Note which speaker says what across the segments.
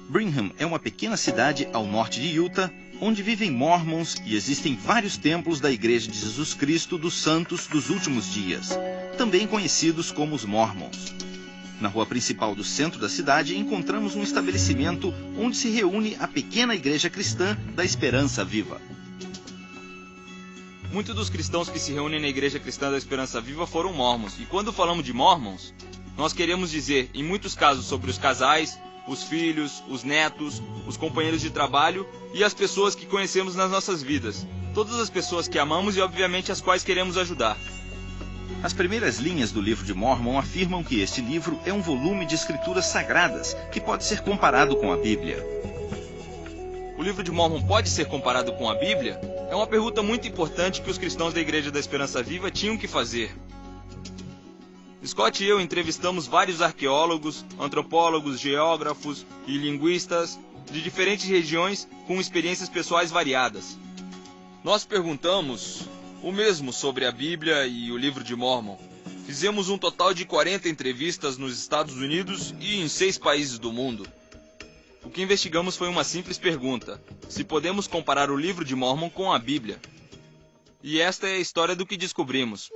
Speaker 1: Brigham é uma pequena cidade ao norte de Utah, onde vivem Mormons e existem vários templos da Igreja de Jesus Cristo dos Santos dos Últimos Dias, também conhecidos como os Mormons. Na rua principal do centro da cidade encontramos um estabelecimento onde se reúne a pequena igreja cristã da Esperança Viva.
Speaker 2: Muitos dos cristãos que se reúnem na Igreja Cristã da Esperança Viva foram Mormons. E quando falamos de Mormons, nós queremos dizer, em muitos casos, sobre os casais, os filhos, os netos, os companheiros de trabalho e as pessoas que conhecemos nas nossas vidas. Todas as pessoas que amamos e, obviamente, as quais queremos ajudar.
Speaker 1: As primeiras linhas do livro de Mórmon afirmam que este livro é um volume de escrituras sagradas que pode ser comparado com a Bíblia.
Speaker 2: O livro de Mórmon pode ser comparado com a Bíblia? É uma pergunta muito importante que os cristãos da Igreja da Esperança Viva tinham que fazer. Scott e eu entrevistamos vários arqueólogos, antropólogos, geógrafos e linguistas de diferentes regiões com experiências pessoais variadas. Nós perguntamos o mesmo sobre a Bíblia e o livro de Mórmon. Fizemos um total de 40 entrevistas nos Estados Unidos e em 6 países do mundo. O que investigamos foi uma simples pergunta: se podemos comparar o livro de Mórmon com a Bíblia. E esta é a história do que descobrimos.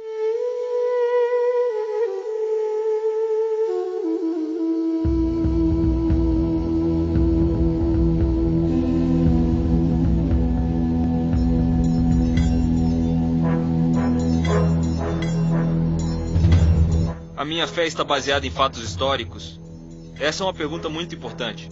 Speaker 2: A minha fé está baseada em fatos históricos? Essa é uma pergunta muito importante.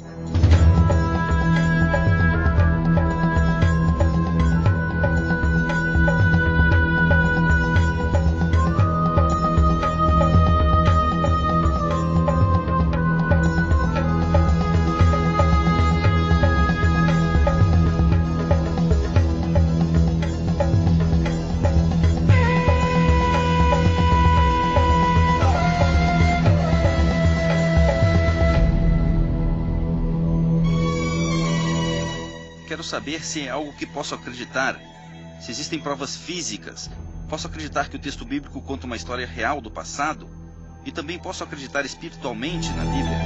Speaker 1: Quero saber se é algo que posso acreditar, se existem provas físicas. Posso acreditar que o texto bíblico conta uma história real do passado? E também posso acreditar espiritualmente na Bíblia?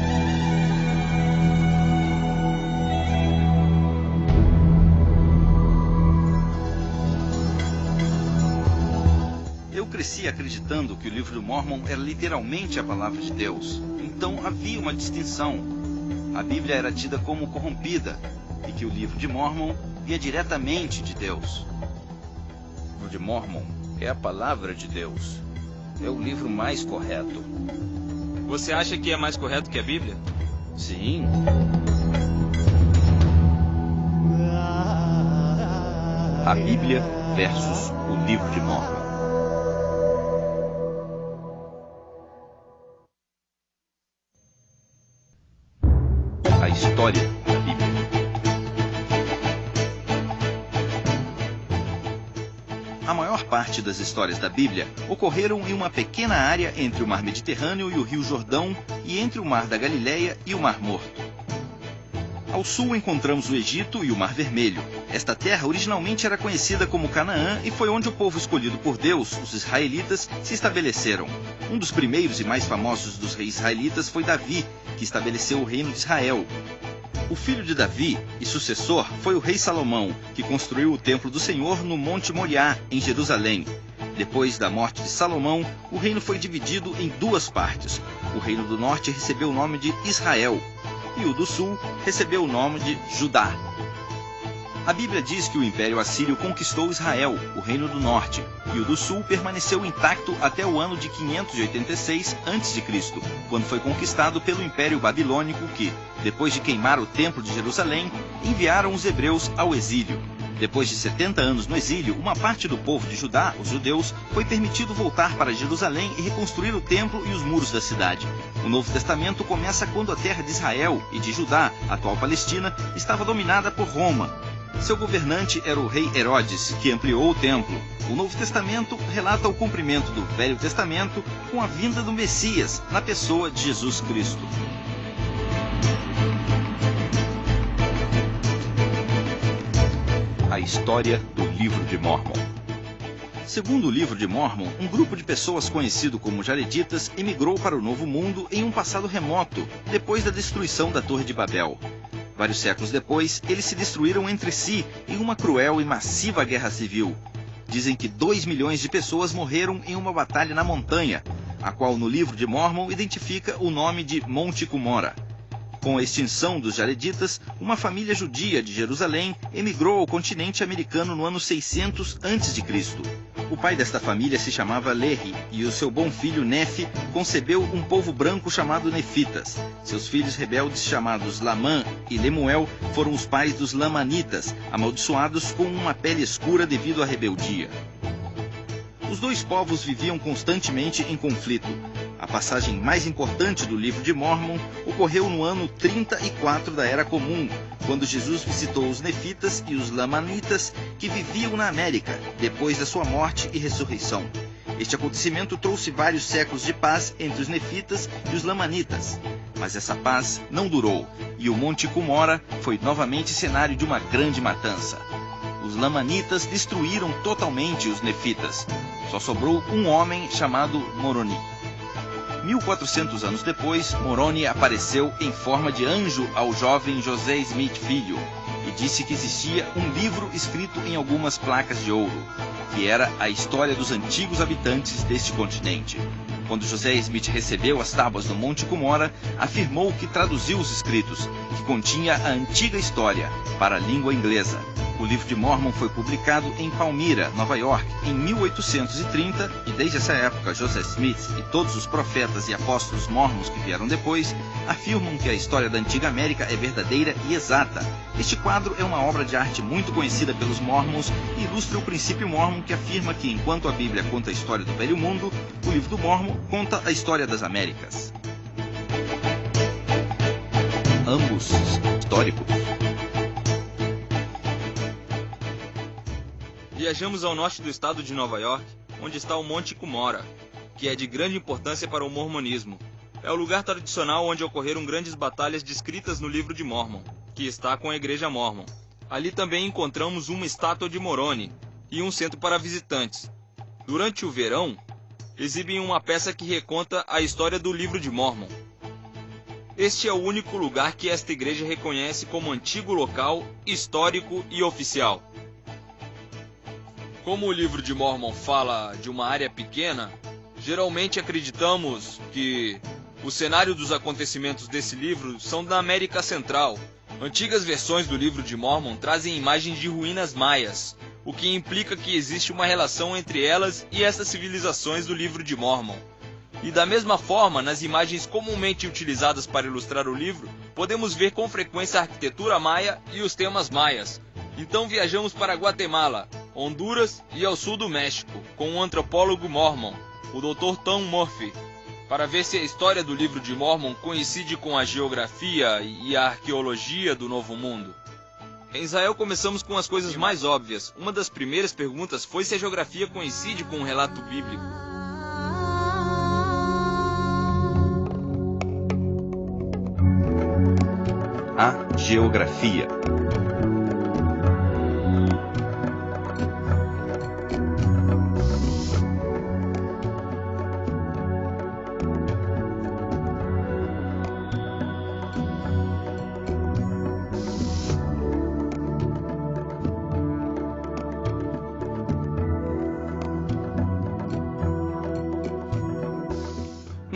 Speaker 1: Eu cresci acreditando que o livro do Mórmon era literalmente a palavra de Deus. Então havia uma distinção. A Bíblia era tida como corrompida, e que o livro de Mórmon via diretamente de Deus. O livro de Mórmon é a palavra de Deus. É o livro mais correto.
Speaker 2: Você acha que é mais correto que a Bíblia?
Speaker 1: Sim. A Bíblia versus o livro de Mórmon. A história da Bíblia. A maior parte das histórias da Bíblia ocorreram em uma pequena área entre o Mar Mediterrâneo e o Rio Jordão e entre o Mar da Galileia e o Mar Morto. Ao sul encontramos o Egito e o Mar Vermelho. Esta terra originalmente era conhecida como Canaã e foi onde o povo escolhido por Deus, os israelitas, se estabeleceram. Um dos primeiros e mais famosos dos reis israelitas foi Davi, que estabeleceu o reino de Israel. O filho de Davi e sucessor foi o rei Salomão, que construiu o templo do Senhor no Monte Moriá, em Jerusalém. Depois da morte de Salomão, o reino foi dividido em 2 partes. O reino do norte recebeu o nome de Israel, e o do sul recebeu o nome de Judá. A Bíblia diz que o Império Assírio conquistou Israel, o reino do norte, e o do sul permaneceu intacto até o ano de 586 a.C., quando foi conquistado pelo Império Babilônico que, depois de queimar o Templo de Jerusalém, enviaram os hebreus ao exílio. Depois de 70 anos no exílio, uma parte do povo de Judá, os judeus, foi permitido voltar para Jerusalém e reconstruir o templo e os muros da cidade. O Novo Testamento começa quando a terra de Israel e de Judá, atual Palestina, estava dominada por Roma. Seu governante era o rei Herodes, que ampliou o templo. O Novo Testamento relata o cumprimento do Velho Testamento com a vinda do Messias, na pessoa de Jesus Cristo. A história do Livro de Mórmon. Segundo o Livro de Mórmon, um grupo de pessoas conhecido como Jareditas emigrou para o Novo Mundo em um passado remoto, depois da destruição da Torre de Babel. Vários séculos depois, eles se destruíram entre si em uma cruel e massiva guerra civil. Dizem que 2 milhões de pessoas morreram em uma batalha na montanha, a qual no livro de Mórmon identifica o nome de Monte Cumorah. Com a extinção dos Jareditas, uma família judia de Jerusalém emigrou ao continente americano no ano 600 a.C. O pai desta família se chamava Lehi, e o seu bom filho Nefi concebeu um povo branco chamado Nefitas. Seus filhos rebeldes chamados Lamã e Lemuel foram os pais dos Lamanitas, amaldiçoados com uma pele escura devido à rebeldia. Os dois povos viviam constantemente em conflito. A passagem mais importante do livro de Mórmon ocorreu no ano 34 da Era Comum, quando Jesus visitou os Nefitas e os Lamanitas que viviam na América, depois da sua morte e ressurreição. Este acontecimento trouxe vários séculos de paz entre os Nefitas e os Lamanitas. Mas essa paz não durou, e o Monte Cumorah foi novamente cenário de uma grande matança. Os Lamanitas destruíram totalmente os Nefitas. Só sobrou um homem chamado Moroni. 1400 anos depois, Moroni apareceu em forma de anjo ao jovem José Smith Filho e disse que existia um livro escrito em algumas placas de ouro, que era a história dos antigos habitantes deste continente. Quando José Smith recebeu as tábuas do Monte Cumorah, afirmou que traduziu os escritos, que continha a antiga história, para a língua inglesa. O livro de Mórmon foi publicado em Palmyra, Nova York, em 1830, e desde essa época José Smith e todos os profetas e apóstolos mórmons que vieram depois afirmam que a história da antiga América é verdadeira e exata. Este quadro é uma obra de arte muito conhecida pelos mórmons e ilustra o princípio mórmon que afirma que, enquanto a Bíblia conta a história do Velho Mundo, o livro do Mórmon conta a história das Américas. Ambos históricos.
Speaker 2: Viajamos ao norte do estado de Nova York, onde está o Monte Cumorah, que é de grande importância para o mormonismo. É o lugar tradicional onde ocorreram grandes batalhas descritas no livro de Mórmon, que está com a igreja Mórmon. Ali também encontramos uma estátua de Moroni e um centro para visitantes. Durante o verão, exibem uma peça que reconta a história do livro de Mórmon. Este é o único lugar que esta igreja reconhece como antigo local, histórico e oficial. Como o livro de Mórmon fala de uma área pequena, geralmente acreditamos que o cenário dos acontecimentos desse livro são da América Central. Antigas versões do livro de Mórmon trazem imagens de ruínas maias, o que implica que existe uma relação entre elas e essas civilizações do livro de Mórmon. E da mesma forma, nas imagens comumente utilizadas para ilustrar o livro, podemos ver com frequência a arquitetura maia e os temas maias. Então viajamos para Guatemala, Honduras e ao sul do México, com o antropólogo Mormon, o Dr. Tom Murphy, para ver se a história do livro de Mórmon coincide com a geografia e a arqueologia do Novo Mundo. Em Israel começamos com as coisas mais óbvias. Uma das primeiras perguntas foi se a geografia coincide com o relato bíblico.
Speaker 1: A geografia.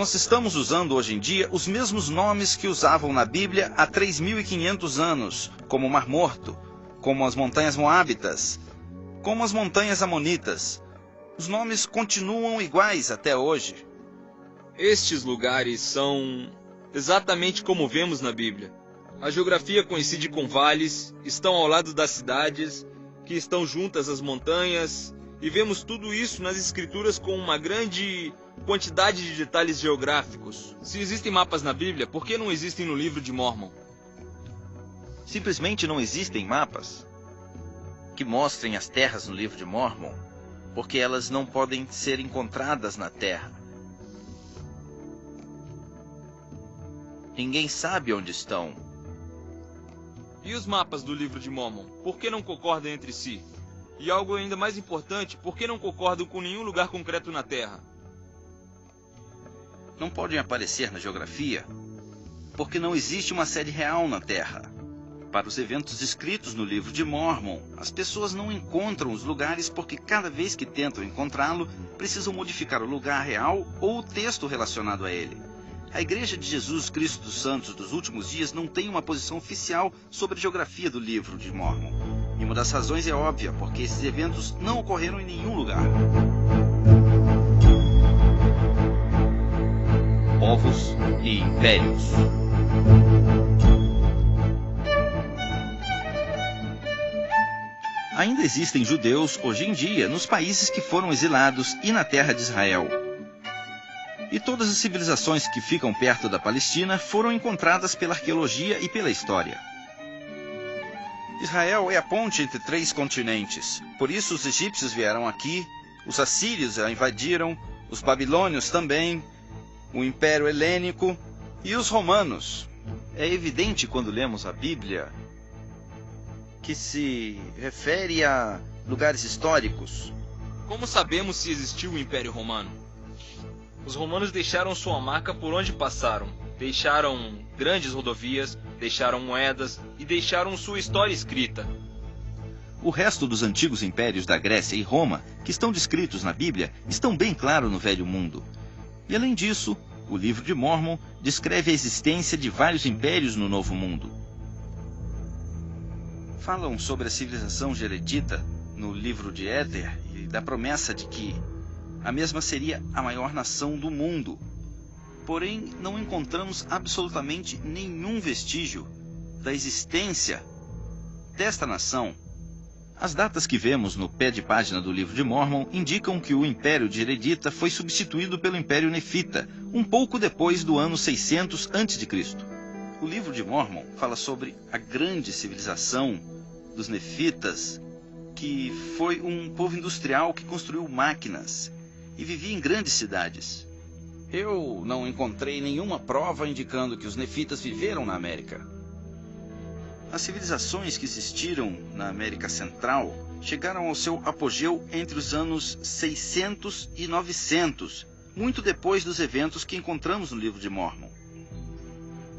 Speaker 1: Nós estamos usando hoje em dia os mesmos nomes que usavam na Bíblia há 3.500 anos, como o Mar Morto, como as Montanhas Moábitas, como as Montanhas Amonitas. Os nomes continuam iguais até hoje.
Speaker 2: Estes lugares são exatamente como vemos na Bíblia. A geografia coincide com vales, estão ao lado das cidades, que estão juntas às montanhas, e vemos tudo isso nas escrituras com uma grande quantidade de detalhes geográficos. Se existem mapas na Bíblia, por que não existem no livro de Mórmon?
Speaker 1: Simplesmente não existem mapas que mostrem as terras no livro de Mórmon, porque elas não podem ser encontradas na terra. Ninguém sabe onde estão.
Speaker 2: E os mapas do livro de Mórmon, por que não concordam entre si? E algo ainda mais importante, por que não concordam com nenhum lugar concreto na Terra?
Speaker 1: Não podem aparecer na geografia, porque não existe uma sede real na Terra. Para os eventos descritos no livro de Mórmon, as pessoas não encontram os lugares porque cada vez que tentam encontrá-lo, precisam modificar o lugar real ou o texto relacionado a ele. A Igreja de Jesus Cristo dos Santos dos Últimos Dias não tem uma posição oficial sobre a geografia do livro de Mórmon. E uma das razões é óbvia, porque esses eventos não ocorreram em nenhum lugar. Povos e impérios. Ainda existem judeus hoje em dia nos países que foram exilados e na terra de Israel. E todas as civilizações que ficam perto da Palestina foram encontradas pela arqueologia e pela história. Israel é a ponte entre 3 continentes. Por isso os egípcios vieram aqui, os assírios a invadiram, os babilônios também, o Império Helênico e os romanos. É evidente quando lemos a Bíblia que se refere a lugares históricos.
Speaker 2: Como sabemos se existiu o Império Romano? Os romanos deixaram sua marca por onde passaram. Deixaram grandes rodovias, deixaram moedas e deixaram sua história escrita.
Speaker 1: O resto dos antigos impérios da Grécia e Roma, que estão descritos na Bíblia, estão bem claros no Velho Mundo. E além disso, o livro de Mórmon descreve a existência de vários impérios no Novo Mundo. Falam sobre a civilização Geredita no livro de Éter e da promessa de que a mesma seria a maior nação do mundo. Porém, não encontramos absolutamente nenhum vestígio da existência desta nação. As datas que vemos no pé de página do livro de Mórmon indicam que o Império de Geredita foi substituído pelo Império Nefita, um pouco depois do ano 600 a.C. O livro de Mórmon fala sobre a grande civilização dos Nefitas, que foi um povo industrial que construiu máquinas e vivia em grandes cidades. Eu não encontrei nenhuma prova indicando que os Nefitas viveram na América. As civilizações que existiram na América Central chegaram ao seu apogeu entre os anos 600 e 900, muito depois dos eventos que encontramos no livro de Mórmon.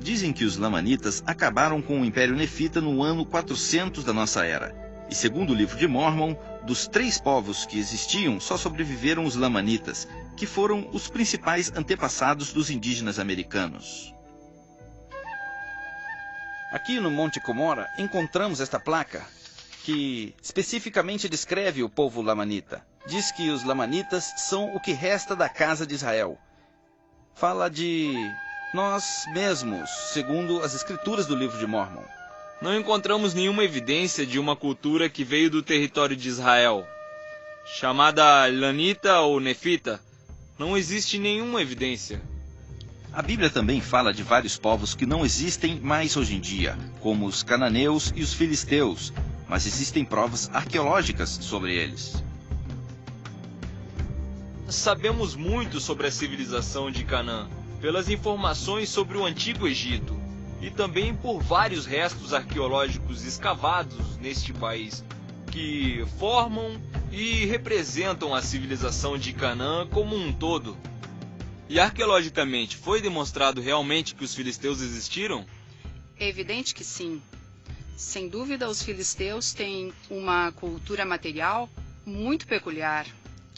Speaker 1: Dizem que os Lamanitas acabaram com o Império Nefita no ano 400 da nossa era. E segundo o livro de Mórmon, dos 3 povos que existiam, só sobreviveram os Lamanitas, que foram os principais antepassados dos indígenas americanos. Aqui no Monte Cumorah encontramos esta placa, que especificamente descreve o povo Lamanita. Diz que os Lamanitas são o que resta da casa de Israel. Fala de nós mesmos, segundo as escrituras do livro de Mórmon.
Speaker 2: Não encontramos nenhuma evidência de uma cultura que veio do território de Israel, chamada Lanita ou Nefita. Não existe nenhuma evidência.
Speaker 1: A Bíblia também fala de vários povos que não existem mais hoje em dia, como os cananeus e os filisteus, mas existem provas arqueológicas sobre eles.
Speaker 2: Sabemos muito sobre a civilização de Canaã, pelas informações sobre o Antigo Egito, e também por vários restos arqueológicos escavados neste país, que formam e representam a civilização de Canaã como um todo. E arqueologicamente, foi demonstrado realmente que os filisteus existiram?
Speaker 3: É evidente que sim. Sem dúvida, os filisteus têm uma cultura material muito peculiar,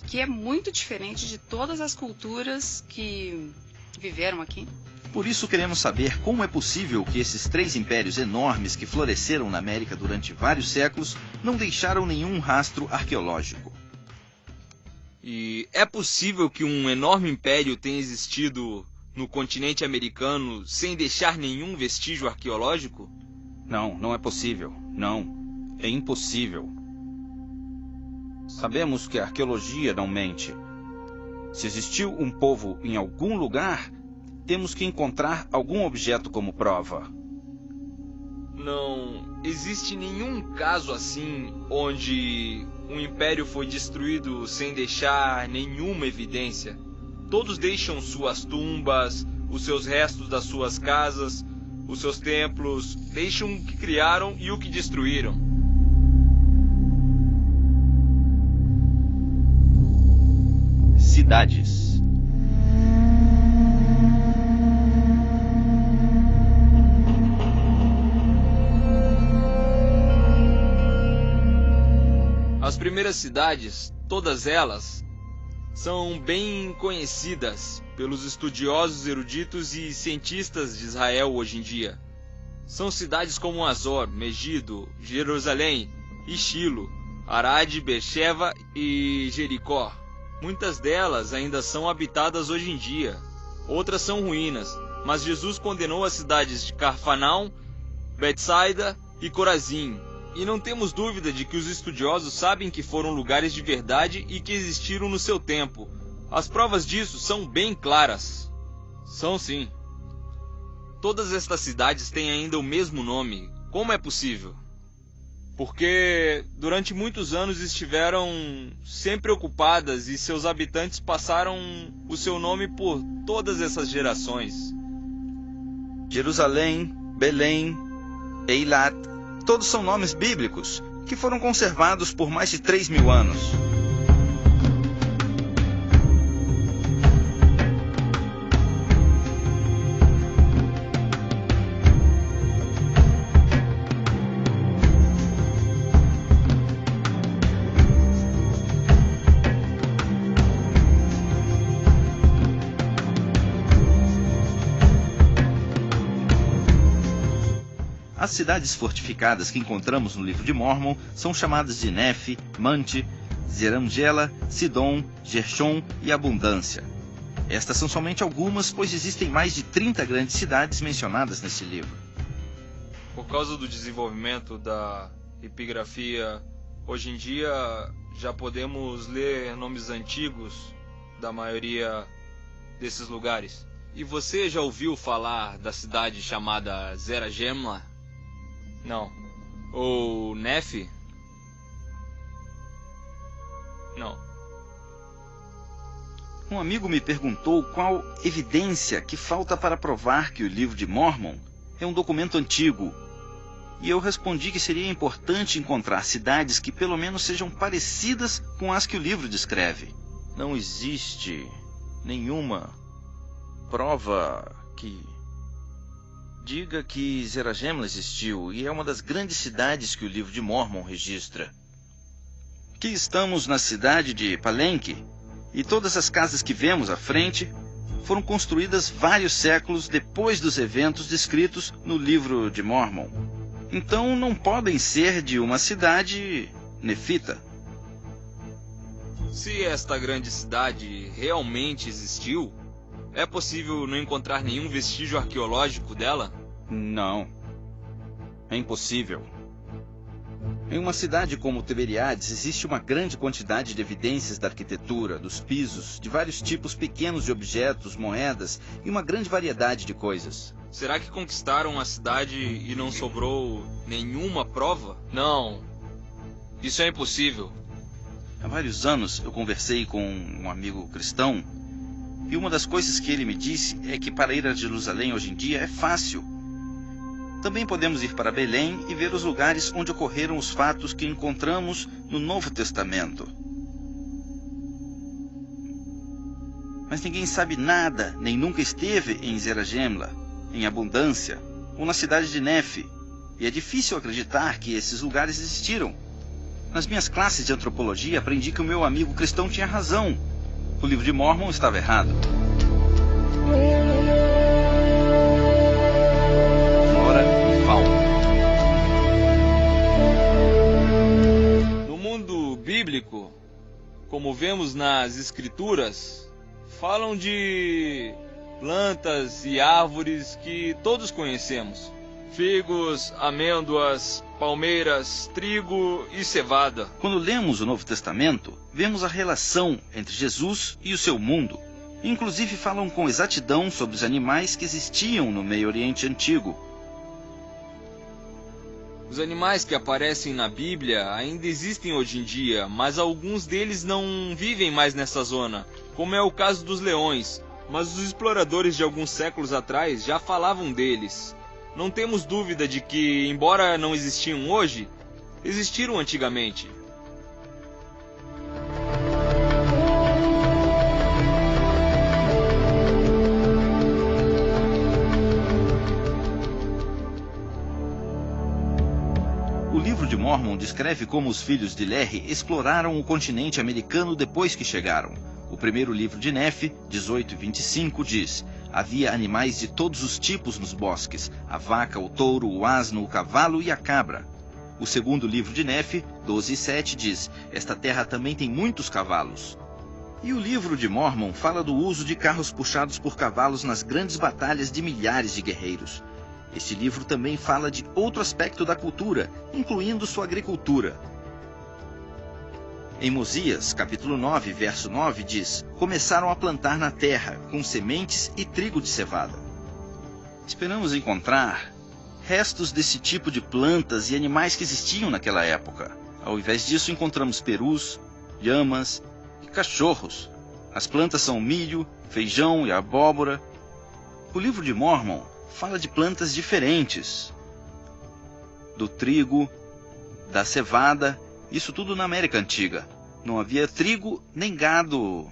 Speaker 3: que é muito diferente de todas as culturas que viveram aqui.
Speaker 1: Por isso queremos saber como é possível que esses 3 impérios enormes que floresceram na América durante vários séculos não deixaram nenhum rastro arqueológico.
Speaker 2: E é possível que um enorme império tenha existido no continente americano sem deixar nenhum vestígio arqueológico?
Speaker 1: Não, não é possível. Não, é impossível. Sabemos que a arqueologia não mente. Se existiu um povo em algum lugar, temos que encontrar algum objeto como prova.
Speaker 2: Não existe nenhum caso assim onde um império foi destruído sem deixar nenhuma evidência. Todos deixam suas tumbas, os seus restos das suas casas, os seus templos, deixam o que criaram e o que destruíram.
Speaker 1: Cidades.
Speaker 2: primeiras cidades, todas elas, são bem conhecidas pelos estudiosos, eruditos e cientistas de Israel hoje em dia. São cidades como Azor, Megido, Jerusalém e Shilo, Arad, Beersheba e Jericó. Muitas delas ainda são habitadas hoje em dia, outras são ruínas, mas Jesus condenou as cidades de Cafarnaum, Betsaida e Corazim. E não temos dúvida de que os estudiosos sabem que foram lugares de verdade e que existiram no seu tempo. As provas disso são bem claras. São sim. Todas estas cidades têm ainda o mesmo nome. Como é possível? Porque durante muitos anos estiveram sempre ocupadas e seus habitantes passaram o seu nome por todas essas gerações.
Speaker 1: Jerusalém, Belém, Eilat, todos são nomes bíblicos que foram conservados por mais de 3.000 anos. As cidades fortificadas que encontramos no livro de Mórmon são chamadas de Nefe, Mante, Zerangela, Sidom, Gershon e Abundância. Estas são somente algumas, pois existem mais de 30 grandes cidades mencionadas nesse livro.
Speaker 2: Por causa do desenvolvimento da epigrafia, hoje em dia já podemos ler nomes antigos da maioria desses lugares. E você já ouviu falar da cidade chamada Zeragemla? Não. Ou Nefe? Não.
Speaker 1: Um amigo me perguntou qual evidência que falta para provar que o livro de Mórmon é um documento antigo. E eu respondi que seria importante encontrar cidades que pelo menos sejam parecidas com as que o livro descreve. Não existe nenhuma prova que diga que Zeragemla existiu e é uma das grandes cidades que o livro de Mórmon registra. Aqui estamos na cidade de Palenque e todas as casas que vemos à frente foram construídas vários séculos depois dos eventos descritos no livro de Mórmon. Então não podem ser de uma cidade nefita.
Speaker 2: Se esta grande cidade realmente existiu, é possível não encontrar nenhum vestígio arqueológico dela?
Speaker 1: Não. É impossível. Em uma cidade como Tiberiades existe uma grande quantidade de evidências da arquitetura, dos pisos, de vários tipos pequenos de objetos, moedas e uma grande variedade de coisas.
Speaker 2: Será que conquistaram a cidade e não sobrou nenhuma prova? Não. Isso é impossível.
Speaker 1: Há vários anos eu conversei com um amigo cristão e uma das coisas que ele me disse é que para ir a Jerusalém hoje em dia é fácil. Também podemos ir para Belém e ver os lugares onde ocorreram os fatos que encontramos no Novo Testamento. Mas ninguém sabe nada, nem nunca esteve em Zeragemla, em Abundância, ou na cidade de Nefe, e é difícil acreditar que esses lugares existiram. Nas minhas classes de antropologia aprendi que o meu amigo cristão tinha razão. O livro de Mórmon estava errado. Flora e fauna.
Speaker 2: No mundo bíblico, como vemos nas escrituras, falam de plantas e árvores que todos conhecemos. Figos, amêndoas, palmeiras, trigo e cevada.
Speaker 1: Quando lemos o Novo Testamento, vemos a relação entre Jesus e o seu mundo. Inclusive falam com exatidão sobre os animais que existiam no Meio Oriente Antigo.
Speaker 2: Os animais que aparecem na Bíblia ainda existem hoje em dia, mas alguns deles não vivem mais nessa zona, como é o caso dos leões. Mas os exploradores de alguns séculos atrás já falavam deles. Não temos dúvida de que, embora não existiam hoje, existiram antigamente.
Speaker 1: O livro de Mórmon descreve como os filhos de Lehi exploraram o continente americano depois que chegaram. O primeiro livro de Nefe, 18:25, diz: havia animais de todos os tipos nos bosques, a vaca, o touro, o asno, o cavalo e a cabra. O segundo livro de Nefe, 12:7, diz: esta terra também tem muitos cavalos. E o livro de Mórmon fala do uso de carros puxados por cavalos nas grandes batalhas de milhares de guerreiros. Este livro também fala de outro aspecto da cultura, incluindo sua agricultura. Em Mosias, capítulo 9, verso 9, diz: começaram a plantar na terra, com sementes e trigo de cevada. Esperamos encontrar restos desse tipo de plantas e animais que existiam naquela época. Ao invés disso, encontramos perus, lhamas e cachorros. As plantas são milho, feijão e abóbora. O livro de Mórmon fala de plantas diferentes, do trigo, da cevada, isso tudo na América Antiga. Não havia trigo nem gado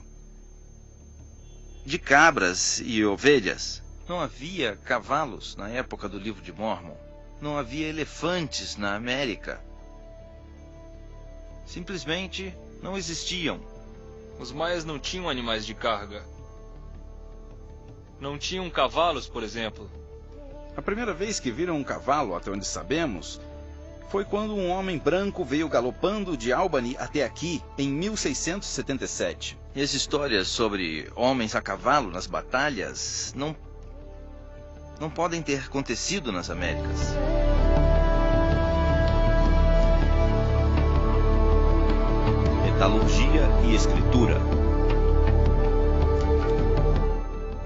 Speaker 1: de cabras e ovelhas. Não havia cavalos na época do livro de Mórmon. Não havia elefantes na América. Simplesmente não existiam.
Speaker 2: Os maias não tinham animais de carga. Não tinham cavalos, por exemplo.
Speaker 4: A primeira vez que viram um cavalo, até onde sabemos, foi quando um homem branco veio galopando de Albany até aqui, em 1677.
Speaker 1: E as histórias sobre homens a cavalo nas batalhas não podem ter acontecido nas Américas. Metalurgia e escritura.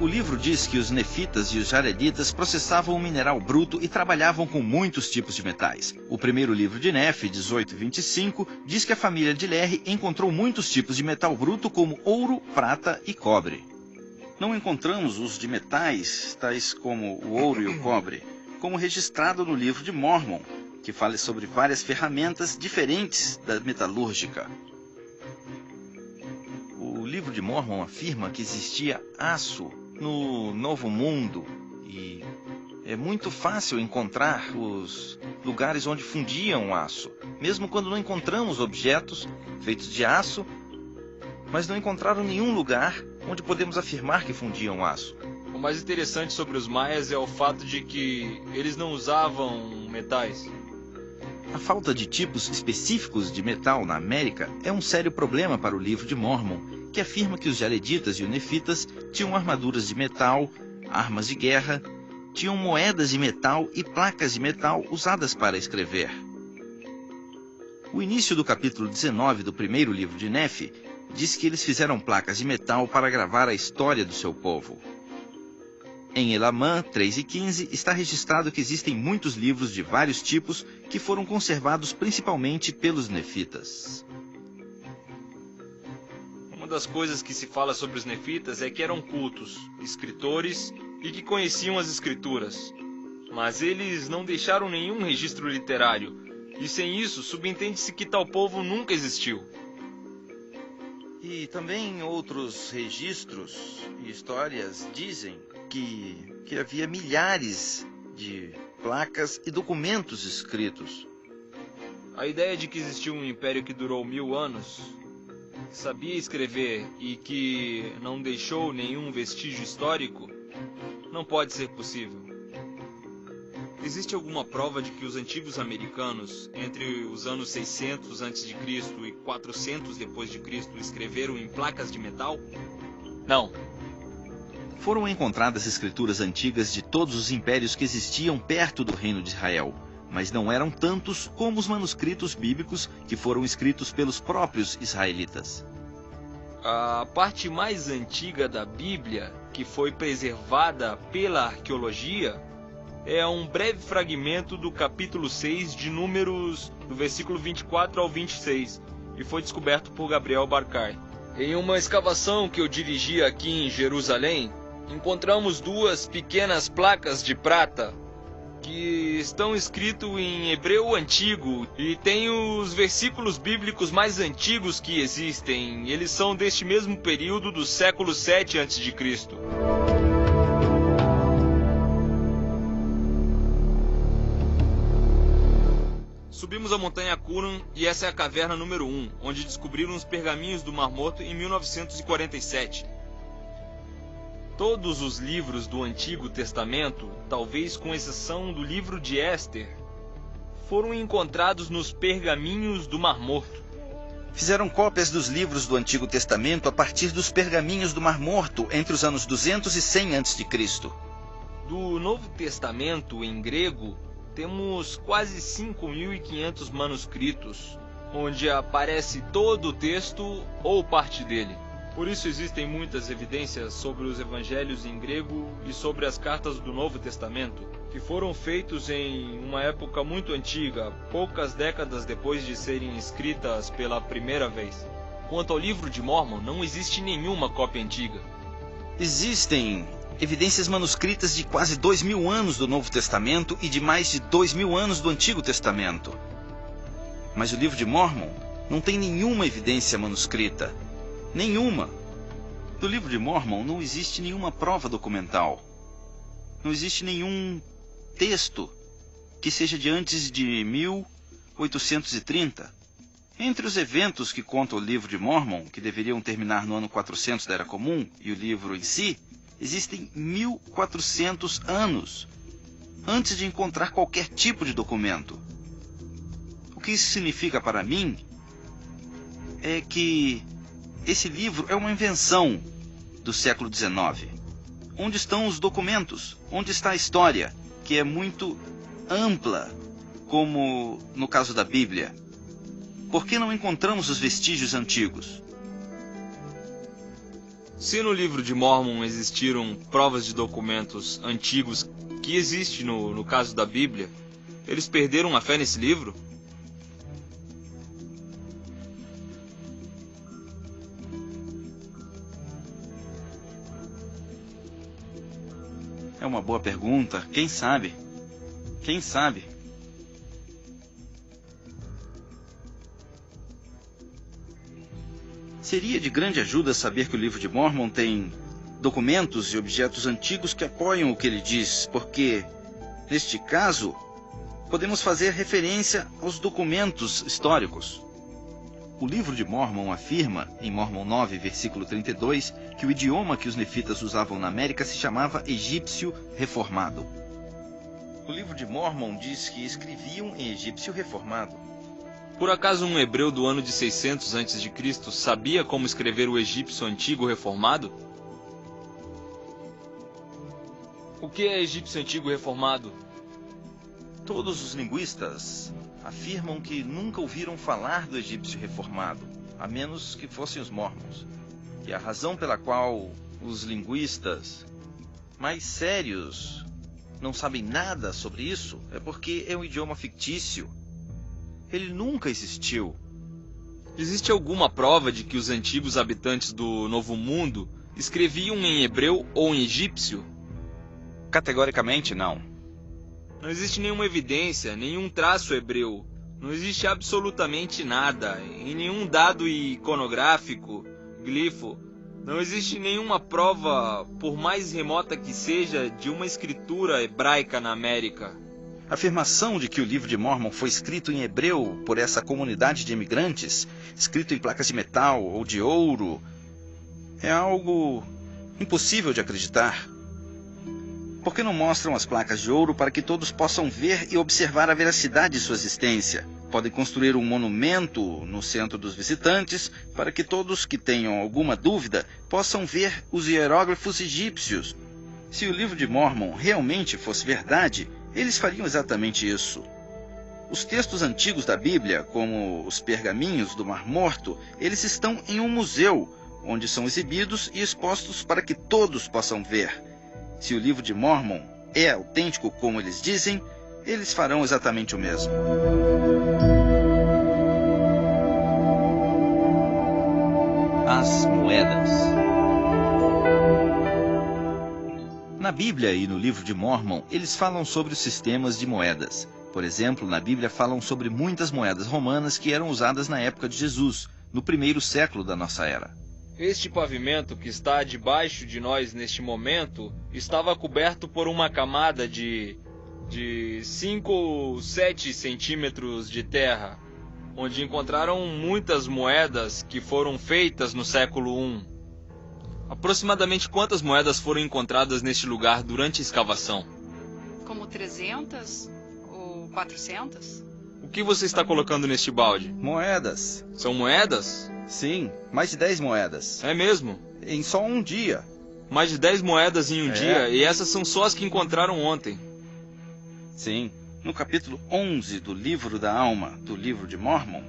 Speaker 1: O livro diz que os nefitas e os jareditas processavam o mineral bruto e trabalhavam com muitos tipos de metais. O primeiro livro de Nefe, 18:25, diz que a família de Lehi encontrou muitos tipos de metal bruto como ouro, prata e cobre. Não encontramos os de metais, tais como o ouro e o cobre, como registrado no livro de Mórmon, que fala sobre várias ferramentas diferentes da metalúrgica. O livro de Mórmon afirma que existia aço no Novo Mundo e é muito fácil encontrar os lugares onde fundiam aço, mesmo quando não encontramos objetos feitos de aço, mas não encontraram nenhum lugar onde podemos afirmar que fundiam aço.
Speaker 2: O mais interessante sobre os maias é o fato de que eles não usavam metais.
Speaker 1: A falta de tipos específicos de metal na América é um sério problema para o livro de Mórmon, que afirma que os jareditas e os nefitas tinham armaduras de metal, armas de guerra, tinham moedas de metal e placas de metal usadas para escrever. O início do capítulo 19 do primeiro livro de Nefe diz que eles fizeram placas de metal para gravar a história do seu povo. Em Elamã 3:15 está registrado que existem muitos livros de vários tipos que foram conservados principalmente pelos nefitas.
Speaker 2: Uma das coisas que se fala sobre os nefitas é que eram cultos, escritores e que conheciam as escrituras. Mas eles não deixaram nenhum registro literário, e sem isso subentende-se que tal povo nunca existiu.
Speaker 1: E também outros registros e histórias dizem que havia milhares de placas e documentos escritos.
Speaker 2: A ideia de que existiu um império que durou 1000 anos, que sabia escrever e que não deixou nenhum vestígio histórico, não pode ser possível. Existe alguma prova de que os antigos americanos, entre os anos 600 a.C. e 400 d.C., escreveram em placas de metal? Não.
Speaker 1: Foram encontradas escrituras antigas de todos os impérios que existiam perto do reino de Israel, mas não eram tantos como os manuscritos bíblicos que foram escritos pelos próprios israelitas.
Speaker 2: A parte mais antiga da Bíblia, que foi preservada pela arqueologia, é um breve fragmento do capítulo 6 de Números, do versículo 24 ao 26, e foi descoberto por Gabriel Barkay. Em uma escavação que eu dirigi aqui em Jerusalém, encontramos 2 pequenas placas de prata que estão escritas em hebreu antigo e tem os versículos bíblicos mais antigos que existem. Eles são deste mesmo período do século 7 a.C. Subimos a montanha Qumran e essa é a caverna número 1, onde descobriram os pergaminhos do Mar Morto em 1947. Todos os livros do Antigo Testamento, talvez com exceção do livro de Éster, foram encontrados nos pergaminhos do Mar Morto.
Speaker 4: Fizeram cópias dos livros do Antigo Testamento a partir dos pergaminhos do Mar Morto entre os anos 200 e 100 a.C.
Speaker 2: Do Novo Testamento em grego, temos quase 5.500 manuscritos, onde aparece todo o texto ou parte dele. Por isso existem muitas evidências sobre os evangelhos em grego e sobre as cartas do Novo Testamento, que foram feitos em uma época muito antiga, poucas décadas depois de serem escritas pela primeira vez. Quanto ao livro de Mórmon, não existe nenhuma cópia antiga.
Speaker 4: Existem evidências manuscritas de quase 2.000 anos do Novo Testamento e de mais de 2.000 anos do Antigo Testamento. Mas o livro de Mórmon não tem nenhuma evidência manuscrita. Nenhuma. Do livro de Mórmon não existe nenhuma prova documental. Não existe nenhum texto que seja de antes de 1830. Entre os eventos que conta o livro de Mórmon, que deveriam terminar no ano 400 da Era Comum, e o livro em si, existem 1.400 anos antes de encontrar qualquer tipo de documento. O que isso significa para mim é que esse livro é uma invenção do século XIX. Onde estão os documentos? Onde está a história, que é muito ampla, como no caso da Bíblia? Por que não encontramos os vestígios antigos?
Speaker 2: Se no livro de Mórmon existiram provas de documentos antigos que existe no caso da Bíblia, eles perderam a fé nesse livro?
Speaker 4: É uma boa pergunta. Quem sabe? Quem sabe? Seria de grande ajuda saber que o livro de Mórmon tem documentos e objetos antigos que apoiam o que ele diz, porque, neste caso, podemos fazer referência aos documentos históricos. O livro de Mórmon afirma, em Mórmon 9, versículo 32, que o idioma que os nefitas usavam na América se chamava egípcio reformado. O livro de Mórmon diz que escreviam em egípcio reformado.
Speaker 2: Por acaso um hebreu do ano de 600 a.C. sabia como escrever o egípcio antigo reformado? O que é egípcio antigo reformado?
Speaker 4: Todos os linguistas afirmam que nunca ouviram falar do egípcio reformado, a menos que fossem os Mórmons. E a razão pela qual os linguistas mais sérios não sabem nada sobre isso é porque é um idioma fictício. Ele nunca existiu.
Speaker 2: Existe alguma prova de que os antigos habitantes do Novo Mundo escreviam em hebreu ou em egípcio?
Speaker 4: Categoricamente, não.
Speaker 2: Não existe nenhuma evidência, nenhum traço hebreu. Não existe absolutamente nada, em nenhum dado iconográfico, glifo. Não existe nenhuma prova, por mais remota que seja, de uma escritura hebraica na América.
Speaker 4: A afirmação de que o livro de Mórmon foi escrito em hebreu por essa comunidade de imigrantes, escrito em placas de metal ou de ouro, é algo impossível de acreditar. Por que não mostram as placas de ouro para que todos possam ver e observar a veracidade de sua existência? Podem construir um monumento no centro dos visitantes para que todos que tenham alguma dúvida possam ver os hieróglifos egípcios. Se o livro de Mórmon realmente fosse verdade, eles fariam exatamente isso. Os textos antigos da Bíblia, como os pergaminhos do Mar Morto, eles estão em um museu, onde são exibidos e expostos para que todos possam ver. Se o livro de Mórmon é autêntico como eles dizem, eles farão exatamente o mesmo. As moedas. Na Bíblia e no livro de Mórmon, eles falam sobre os sistemas de moedas. Por exemplo, na Bíblia falam sobre muitas moedas romanas que eram usadas na época de Jesus, no primeiro século da nossa era.
Speaker 2: Este pavimento que está debaixo de nós neste momento estava coberto por uma camada de de 5 ou 7 centímetros de terra, onde encontraram muitas moedas que foram feitas no século I. Aproximadamente quantas moedas foram encontradas neste lugar durante a escavação?
Speaker 3: Como 300 ou 400?
Speaker 2: O que você está colocando neste balde?
Speaker 4: Moedas.
Speaker 2: São moedas?
Speaker 4: Sim, mais de 10 moedas.
Speaker 2: É mesmo?
Speaker 4: Em só um dia.
Speaker 2: Mais de 10 moedas em um dia, e essas são só as que encontraram ontem.
Speaker 4: Sim. No capítulo 11 do Livro da Alma, do Livro de Mórmon,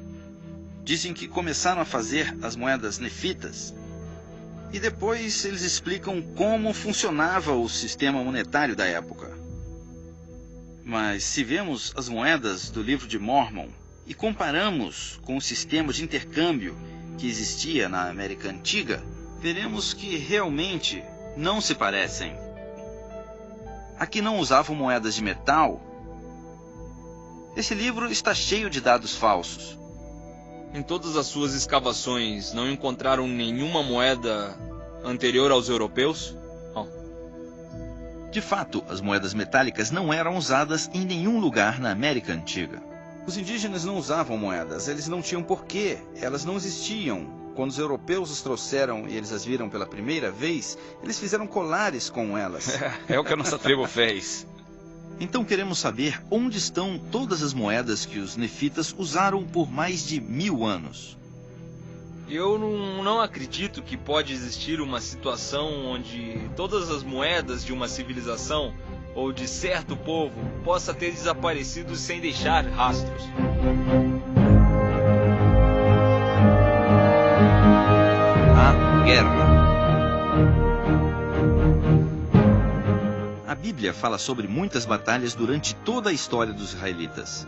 Speaker 4: dizem que começaram a fazer as moedas nefitas, e depois eles explicam como funcionava o sistema monetário da época. Mas se vemos as moedas do Livro de Mórmon e comparamos com o sistema de intercâmbio que existia na América Antiga, veremos que realmente não se parecem. Aqui não usavam moedas de metal. Esse livro está cheio de dados falsos.
Speaker 2: Em todas as suas escavações, não encontraram nenhuma moeda anterior aos europeus?
Speaker 1: De fato, as moedas metálicas não eram usadas em nenhum lugar na América Antiga.
Speaker 4: Os indígenas não usavam moedas, eles não tinham porquê, elas não existiam. Quando os europeus os trouxeram e eles as viram pela primeira vez, eles fizeram colares com elas.
Speaker 2: É o que a nossa tribo fez.
Speaker 1: Então queremos saber onde estão todas as moedas que os nefitas usaram por mais de 1000 anos.
Speaker 2: Eu não acredito que pode existir uma situação onde todas as moedas de uma civilização ou de certo povo possa ter desaparecido sem deixar rastros.
Speaker 1: A guerra. A Bíblia fala sobre muitas batalhas durante toda a história dos israelitas.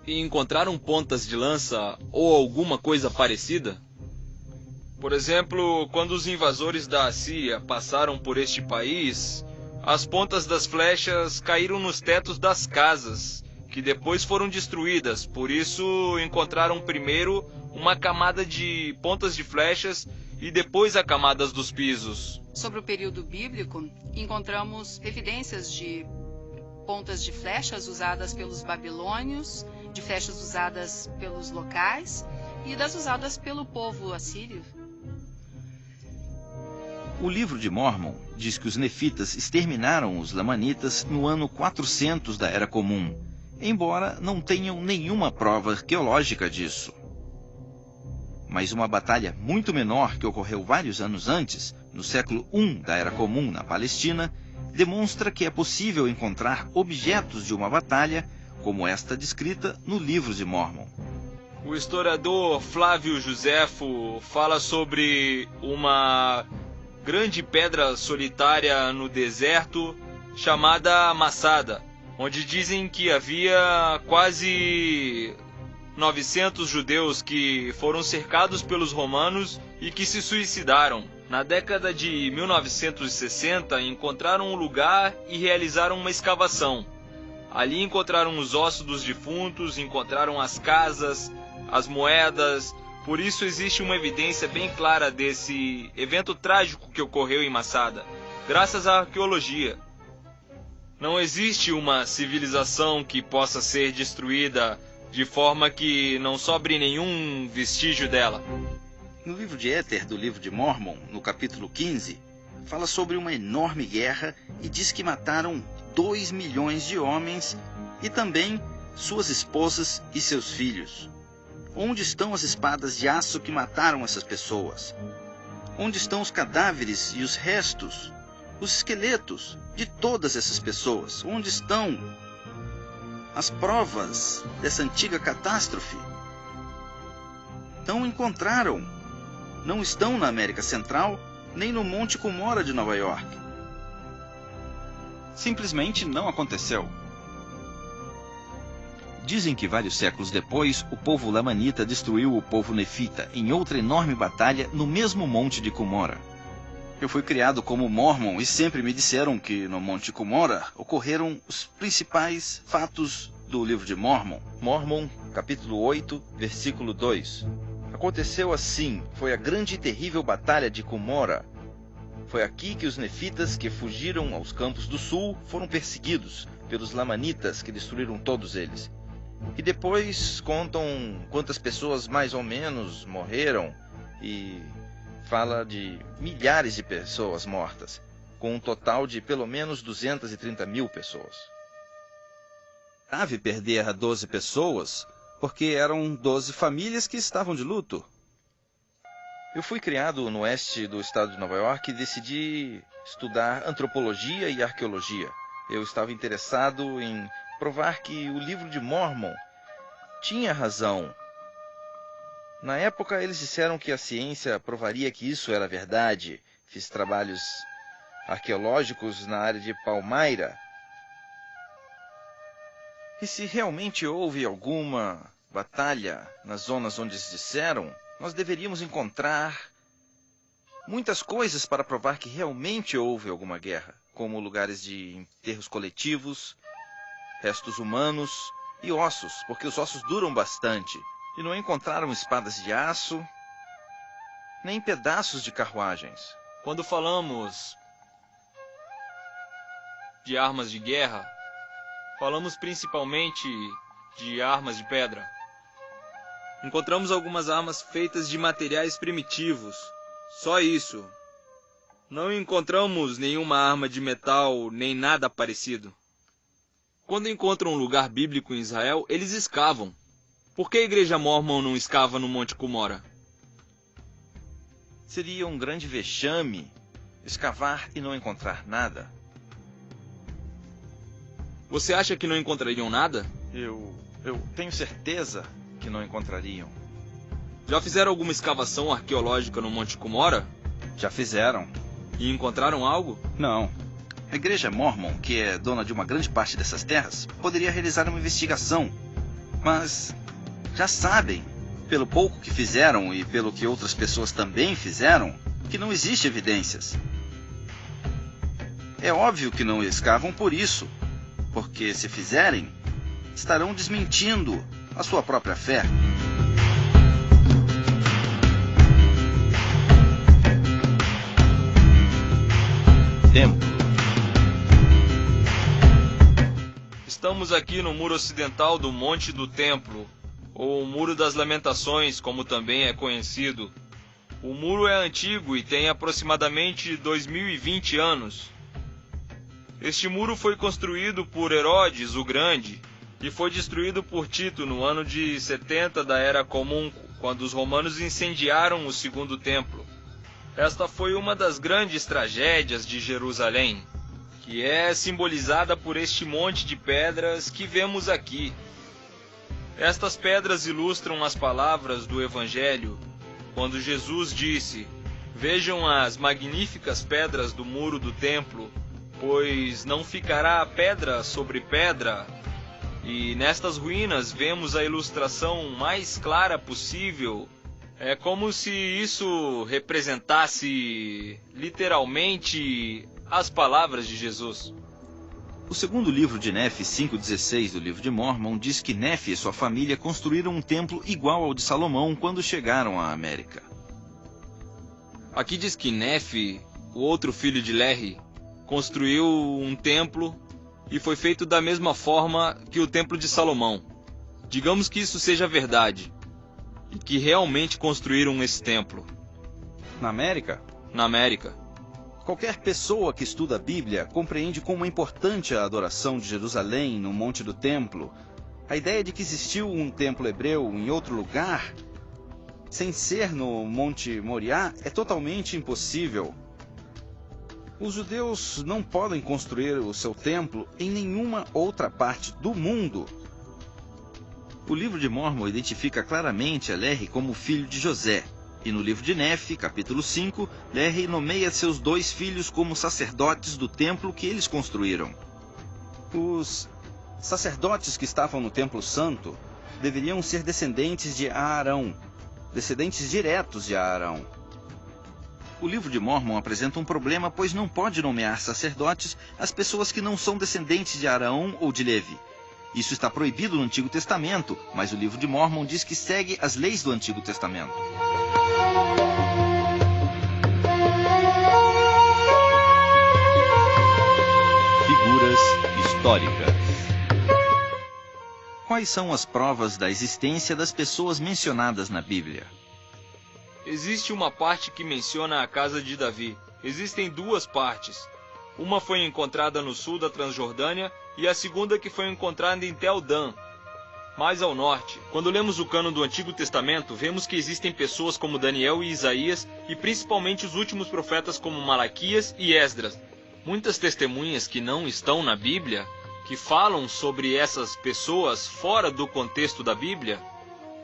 Speaker 2: E encontraram pontas de lança ou alguma coisa parecida? Por exemplo, quando os invasores da Assíria passaram por este país, as pontas das flechas caíram nos tetos das casas, que depois foram destruídas. Por isso, encontraram primeiro uma camada de pontas de flechas e depois a camada dos pisos.
Speaker 3: Sobre o período bíblico, encontramos evidências de pontas de flechas usadas pelos babilônios, de flechas usadas pelos locais e das usadas pelo povo assírio.
Speaker 1: O livro de Mórmon diz que os nefitas exterminaram os lamanitas no ano 400 da Era Comum, embora não tenham nenhuma prova arqueológica disso. Mas uma batalha muito menor que ocorreu vários anos antes, no século I da Era Comum na Palestina, demonstra que é possível encontrar objetos de uma batalha como esta descrita no livro de Mórmon.
Speaker 2: O historiador Flávio Joséfo fala sobre uma grande pedra solitária no deserto chamada Massada, onde dizem que havia quase 900 judeus que foram cercados pelos romanos e que se suicidaram. Na década de 1960, encontraram um lugar e realizaram uma escavação. Ali encontraram os ossos dos defuntos, encontraram as casas, as moedas. Por isso existe uma evidência bem clara desse evento trágico que ocorreu em Massada, graças à arqueologia. Não existe uma civilização que possa ser destruída de forma que não sobre nenhum vestígio dela.
Speaker 4: No livro de Éter do livro de Mórmon, no capítulo 15, fala sobre uma enorme guerra e diz que mataram 2 milhões de homens e também suas esposas e seus filhos. Onde estão as espadas de aço que mataram essas pessoas? Onde estão os cadáveres e os restos, os esqueletos de todas essas pessoas? Onde estão as provas dessa antiga catástrofe? Não encontraram. Não estão na América Central, nem no Monte Cumorah de Nova York.
Speaker 1: Simplesmente não aconteceu. Dizem que vários séculos depois, o povo lamanita destruiu o povo nefita em outra enorme batalha no mesmo Monte de Cumorah. Eu fui criado como mórmon e sempre me disseram que no Monte Cumorah ocorreram os principais fatos do livro de Mórmon. Mórmon, capítulo 8, versículo 2. Aconteceu assim, foi a grande e terrível batalha de Cumorah.
Speaker 4: Foi aqui que os nefitas que fugiram aos campos do sul foram perseguidos pelos lamanitas, que destruíram todos eles. E depois contam quantas pessoas mais ou menos morreram e fala de milhares de pessoas mortas, com um total de pelo menos 230 mil pessoas. Grave perder 12 pessoas, porque eram 12 famílias que estavam de luto. Eu fui criado no oeste do estado de Nova York e decidi estudar antropologia e arqueologia. Eu estava interessado em provar que o livro de Mórmon tinha razão. Na época, eles disseram que a ciência provaria que isso era verdade. Fiz trabalhos arqueológicos na área de Palmyra. E se realmente houve alguma batalha nas zonas onde eles disseram, nós deveríamos encontrar muitas coisas para provar que realmente houve alguma guerra, como lugares de enterros coletivos, restos humanos e ossos, porque os ossos duram bastante. E não encontraram espadas de aço, nem pedaços de carruagens.
Speaker 2: Quando falamos de armas de guerra, falamos principalmente de armas de pedra. Encontramos algumas armas feitas de materiais primitivos. Só isso. Não encontramos nenhuma arma de metal, nem nada parecido. Quando encontram um lugar bíblico em Israel, eles escavam. Por que a igreja Mórmon não escava no Monte Cumorah?
Speaker 4: Seria um grande vexame escavar e não encontrar nada.
Speaker 2: Você acha que não encontrariam nada?
Speaker 4: Eu tenho certeza que não encontrariam.
Speaker 2: Já fizeram alguma escavação arqueológica no Monte Cumorah?
Speaker 4: Já fizeram.
Speaker 2: E encontraram algo?
Speaker 4: Não. A igreja Mórmon, que é dona de uma grande parte dessas terras, poderia realizar uma investigação. Mas já sabem, pelo pouco que fizeram e pelo que outras pessoas também fizeram, que não existe evidências. É óbvio que não escavam por isso, porque se fizerem, estarão desmentindo a sua própria fé. Templo.
Speaker 2: Estamos aqui no muro ocidental do Monte do Templo, ou Muro das Lamentações, como também é conhecido. O muro é antigo e tem aproximadamente 2020 anos. Este muro foi construído por Herodes o Grande e foi destruído por Tito no ano de 70 da Era Comum, quando os romanos incendiaram o segundo templo. Esta foi uma das grandes tragédias de Jerusalém, que é simbolizada por este monte de pedras que vemos aqui. Estas pedras ilustram as palavras do Evangelho, quando Jesus disse: "Vejam as magníficas pedras do muro do templo, pois não ficará pedra sobre pedra." E nestas ruínas vemos a ilustração mais clara possível. É como se isso representasse literalmente as palavras de Jesus.
Speaker 4: O segundo livro de Nefe, 5:16 do livro de Mórmon, diz que Nefe e sua família construíram um templo igual ao de Salomão quando chegaram à América.
Speaker 2: Aqui diz que Nefe, o outro filho de Lehi, construiu um templo e foi feito da mesma forma que o templo de Salomão. Digamos que isso seja verdade, e que realmente construíram esse templo.
Speaker 4: Na América?
Speaker 2: Na América.
Speaker 4: Qualquer pessoa que estuda a Bíblia compreende como é importante a adoração de Jerusalém no Monte do Templo. A ideia de que existiu um templo hebreu em outro lugar, sem ser no Monte Moriá, é totalmente impossível. Os judeus não podem construir o seu templo em nenhuma outra parte do mundo. O livro de Mórmon identifica claramente a Lehi como filho de José. E no livro de Nefe, capítulo 5, Lehi nomeia seus 2 filhos como sacerdotes do templo que eles construíram. Os sacerdotes que estavam no Templo Santo deveriam ser descendentes de Arão, descendentes diretos de Arão. O livro de Mórmon apresenta um problema, pois não pode nomear sacerdotes as pessoas que não são descendentes de Arão ou de Levi. Isso está proibido no Antigo Testamento, mas o livro de Mórmon diz que segue as leis do Antigo Testamento.
Speaker 1: Figuras históricas. Quais são as provas da existência das pessoas mencionadas na Bíblia?
Speaker 2: Existe uma parte que menciona a casa de Davi. Existem duas partes. Uma foi encontrada no sul da Transjordânia e a segunda que foi encontrada em Tel Dan, mais ao norte. Quando lemos o cânon do Antigo Testamento, vemos que existem pessoas como Daniel e Isaías e principalmente os últimos profetas como Malaquias e Esdras. Muitas testemunhas que não estão na Bíblia, que falam sobre essas pessoas fora do contexto da Bíblia,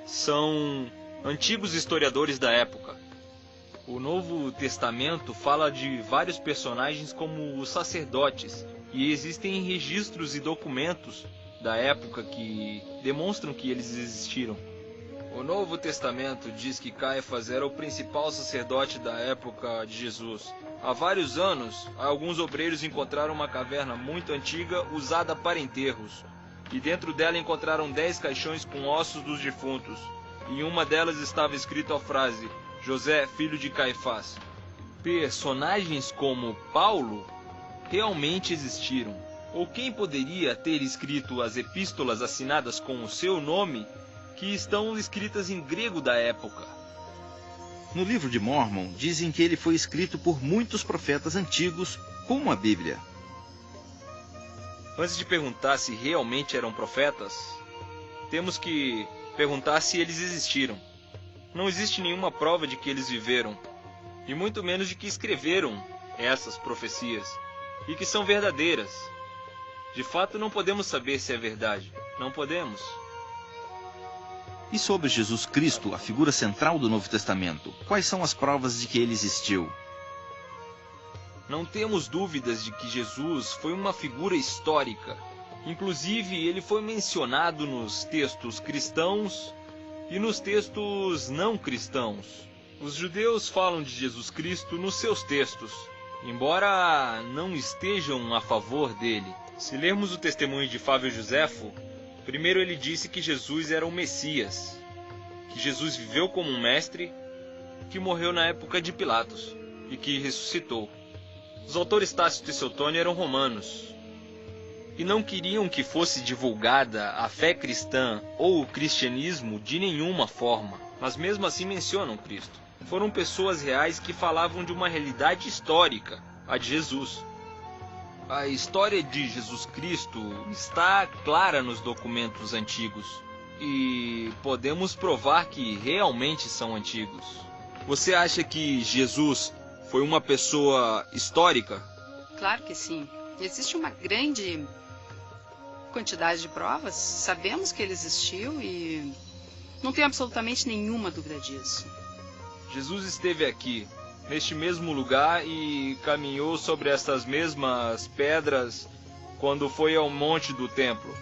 Speaker 2: são antigos historiadores da época. O Novo Testamento fala de vários personagens como os sacerdotes, e existem registros e documentos da época que demonstram que eles existiram. O Novo Testamento diz que Caifás era o principal sacerdote da época de Jesus. Há vários anos, alguns obreiros encontraram uma caverna muito antiga usada para enterros, e dentro dela encontraram 10 caixões com ossos dos defuntos. Em uma delas estava escrito a frase, José, filho de Caifás. Personagens como Paulo realmente existiram. Ou quem poderia ter escrito as epístolas assinadas com o seu nome, que estão escritas em grego da época?
Speaker 1: No livro de Mórmon, dizem que ele foi escrito por muitos profetas antigos, como a Bíblia.
Speaker 2: Antes de perguntar se realmente eram profetas, temos que perguntar se eles existiram. Não existe nenhuma prova de que eles viveram, e muito menos de que escreveram essas profecias, e que são verdadeiras. De fato, não podemos saber se é verdade. Não podemos.
Speaker 1: E sobre Jesus Cristo, a figura central do Novo Testamento, quais são as provas de que ele existiu?
Speaker 2: Não temos dúvidas de que Jesus foi uma figura histórica. Inclusive, ele foi mencionado nos textos cristãos e nos textos não cristãos. Os judeus falam de Jesus Cristo nos seus textos, embora não estejam a favor dele. Se lermos o testemunho de Flávio Joséfo, primeiro ele disse que Jesus era o Messias, que Jesus viveu como um mestre, que morreu na época de Pilatos e que ressuscitou. Os autores Tácito e Suetônio eram romanos e não queriam que fosse divulgada a fé cristã ou o cristianismo de nenhuma forma, mas mesmo assim mencionam Cristo. Foram pessoas reais que falavam de uma realidade histórica, a de Jesus. A história de Jesus Cristo está clara nos documentos antigos e podemos provar que realmente são antigos. Você acha que Jesus foi uma pessoa histórica?
Speaker 3: Claro que sim. Existe uma grande quantidade de provas, sabemos que ele existiu e não tenho absolutamente nenhuma dúvida disso.
Speaker 2: Jesus esteve aqui, neste mesmo lugar, e caminhou sobre essas mesmas pedras quando foi ao monte do templo.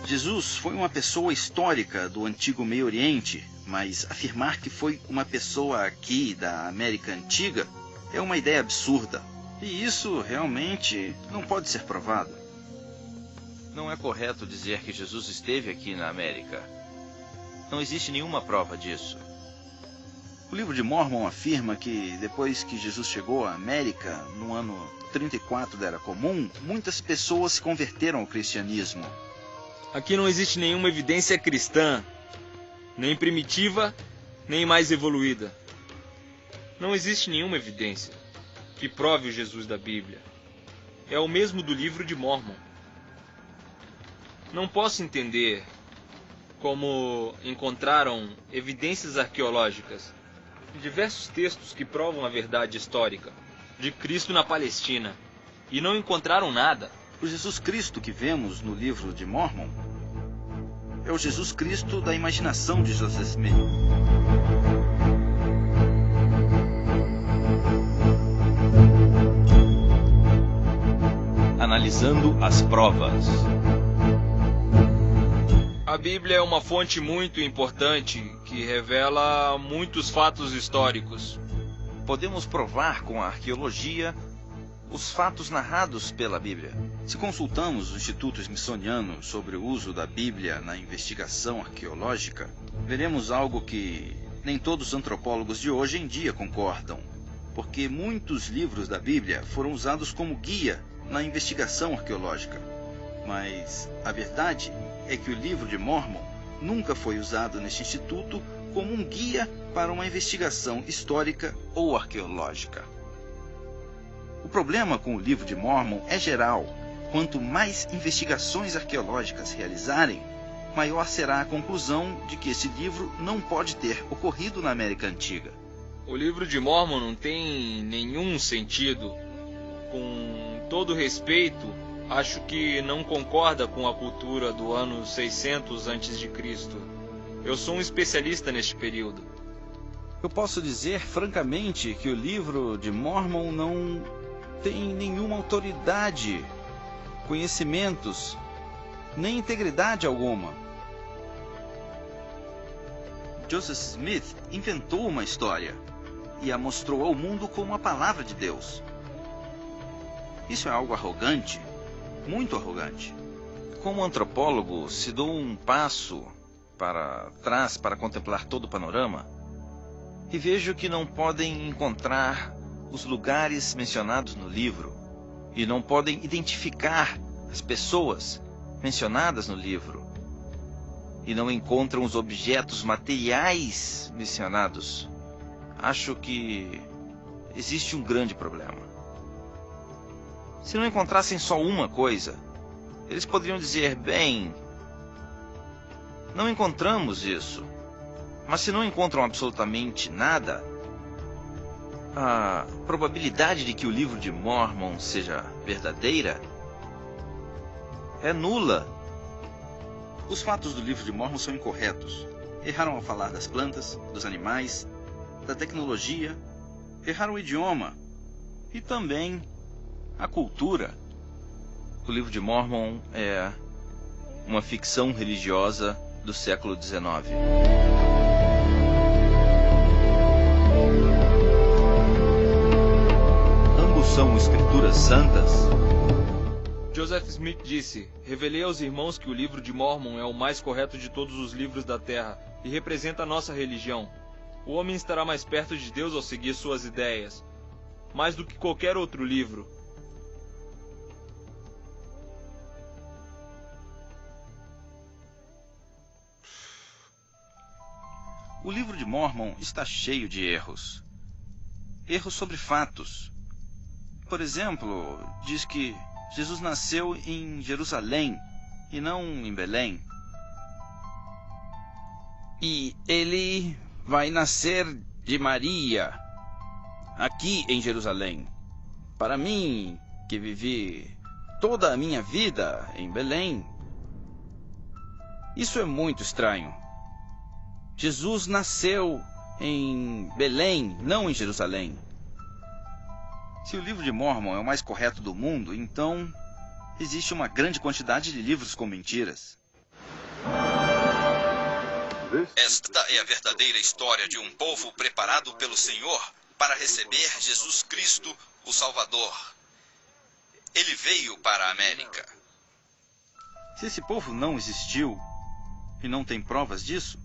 Speaker 1: Jesus foi uma pessoa histórica do antigo Meio Oriente, mas afirmar que foi uma pessoa aqui da América Antiga é uma ideia absurda. E isso realmente não pode ser provado.
Speaker 4: Não é correto dizer que Jesus esteve aqui na América. Não existe nenhuma prova disso.
Speaker 1: O livro de Mórmon afirma que depois que Jesus chegou à América, no ano 34 da Era Comum, muitas pessoas se converteram ao cristianismo.
Speaker 2: Aqui não existe nenhuma evidência cristã, nem primitiva, nem mais evoluída. Não existe nenhuma evidência que prove o Jesus da Bíblia. É o mesmo do livro de Mórmon. Não posso entender como encontraram evidências arqueológicas em diversos textos que provam a verdade histórica de Cristo na Palestina e não encontraram nada.
Speaker 1: O Jesus Cristo que vemos no livro de Mórmon é o Jesus Cristo da imaginação de Joseph Smith. Analisando as provas.
Speaker 2: A Bíblia é uma fonte muito importante que revela muitos fatos históricos.
Speaker 4: Podemos provar com a arqueologia os fatos narrados pela Bíblia.
Speaker 1: Se consultamos o Instituto Smithsoniano sobre o uso da Bíblia na investigação arqueológica, veremos algo que nem todos os antropólogos de hoje em dia concordam.
Speaker 4: porque muitos livros da Bíblia foram usados como guia na investigação arqueológica. Mas a verdade é que o livro de Mórmon nunca foi usado neste instituto como um guia para uma investigação histórica ou arqueológica. O problema com o livro de Mórmon é geral. Quanto mais investigações arqueológicas realizarem, maior será a conclusão de que esse livro não pode ter ocorrido na América Antiga.
Speaker 2: O livro de Mórmon não tem nenhum sentido. Com todo respeito, acho que não concorda com a cultura do ano 600 a.C. Eu sou um especialista neste período.
Speaker 4: Eu posso dizer francamente que o livro de Mórmon não tem nenhuma autoridade, conhecimentos, nem integridade alguma. Joseph Smith inventou uma história e a mostrou ao mundo como a palavra de Deus. Isso é algo arrogante, muito arrogante. Como antropólogo, se dou um passo para trás para contemplar todo o panorama e vejo que não podem encontrar os lugares mencionados no livro e não podem identificar as pessoas mencionadas no livro e não encontram os objetos materiais mencionados. Acho que existe um grande problema. Se não encontrassem só uma coisa, eles poderiam dizer, bem, não encontramos isso. Mas se não encontram absolutamente nada, a probabilidade de que o livro de Mórmon seja verdadeira é nula. Os fatos do livro de Mórmon são incorretos. Erraram ao falar das plantas, dos animais, da tecnologia, erraram o idioma e também a cultura. O livro de Mórmon é uma ficção religiosa do século XIX. Ambos são escrituras santas.
Speaker 2: Joseph Smith disse: revelei aos irmãos que o livro de Mórmon é o mais correto de todos os livros da Terra e representa a nossa religião. O homem estará mais perto de Deus ao seguir suas ideias, mais do que qualquer outro livro.
Speaker 4: O livro de Mórmon está cheio de erros. Erros sobre fatos. Por exemplo, diz que Jesus nasceu em Jerusalém e não em Belém. E ele vai nascer de Maria, aqui em Jerusalém. Para mim, que vivi toda a minha vida em Belém, isso é muito estranho. Jesus nasceu em Belém, não em Jerusalém. Se o livro de Mórmon é o mais correto do mundo, então existe uma grande quantidade de livros com mentiras.
Speaker 1: Esta é a verdadeira história de um povo preparado pelo Senhor para receber Jesus Cristo, o Salvador. Ele veio para a América.
Speaker 4: Se esse povo não existiu e não tem provas disso,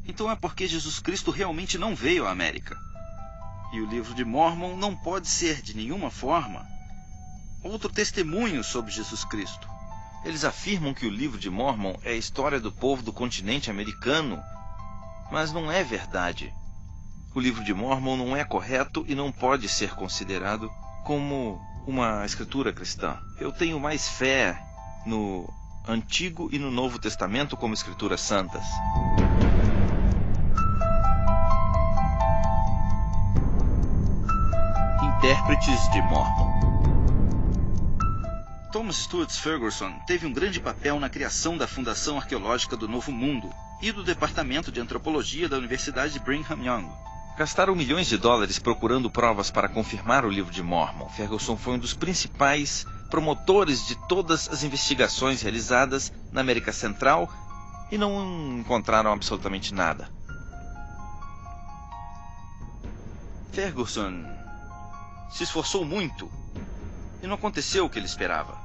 Speaker 4: então é porque Jesus Cristo realmente não veio à América. E o livro de Mórmon não pode ser, de nenhuma forma, outro testemunho sobre Jesus Cristo.
Speaker 5: Eles afirmam que o livro de Mórmon é a história do povo do continente americano, mas não é verdade. O livro de Mórmon não é correto e não pode ser considerado como uma escritura cristã. Eu tenho mais fé no Antigo e no Novo Testamento como escrituras santas.
Speaker 4: Intérpretes de Mórmon. Thomas Stuart Ferguson teve um grande papel na criação da Fundação Arqueológica do Novo Mundo e do Departamento de Antropologia da Universidade de Brigham Young.
Speaker 5: Gastaram milhões de dólares procurando provas para confirmar o livro de Mórmon. Ferguson foi um dos principais promotores de todas as investigações realizadas na América Central e não encontraram absolutamente nada.
Speaker 4: Ferguson se esforçou muito e não aconteceu o que ele esperava.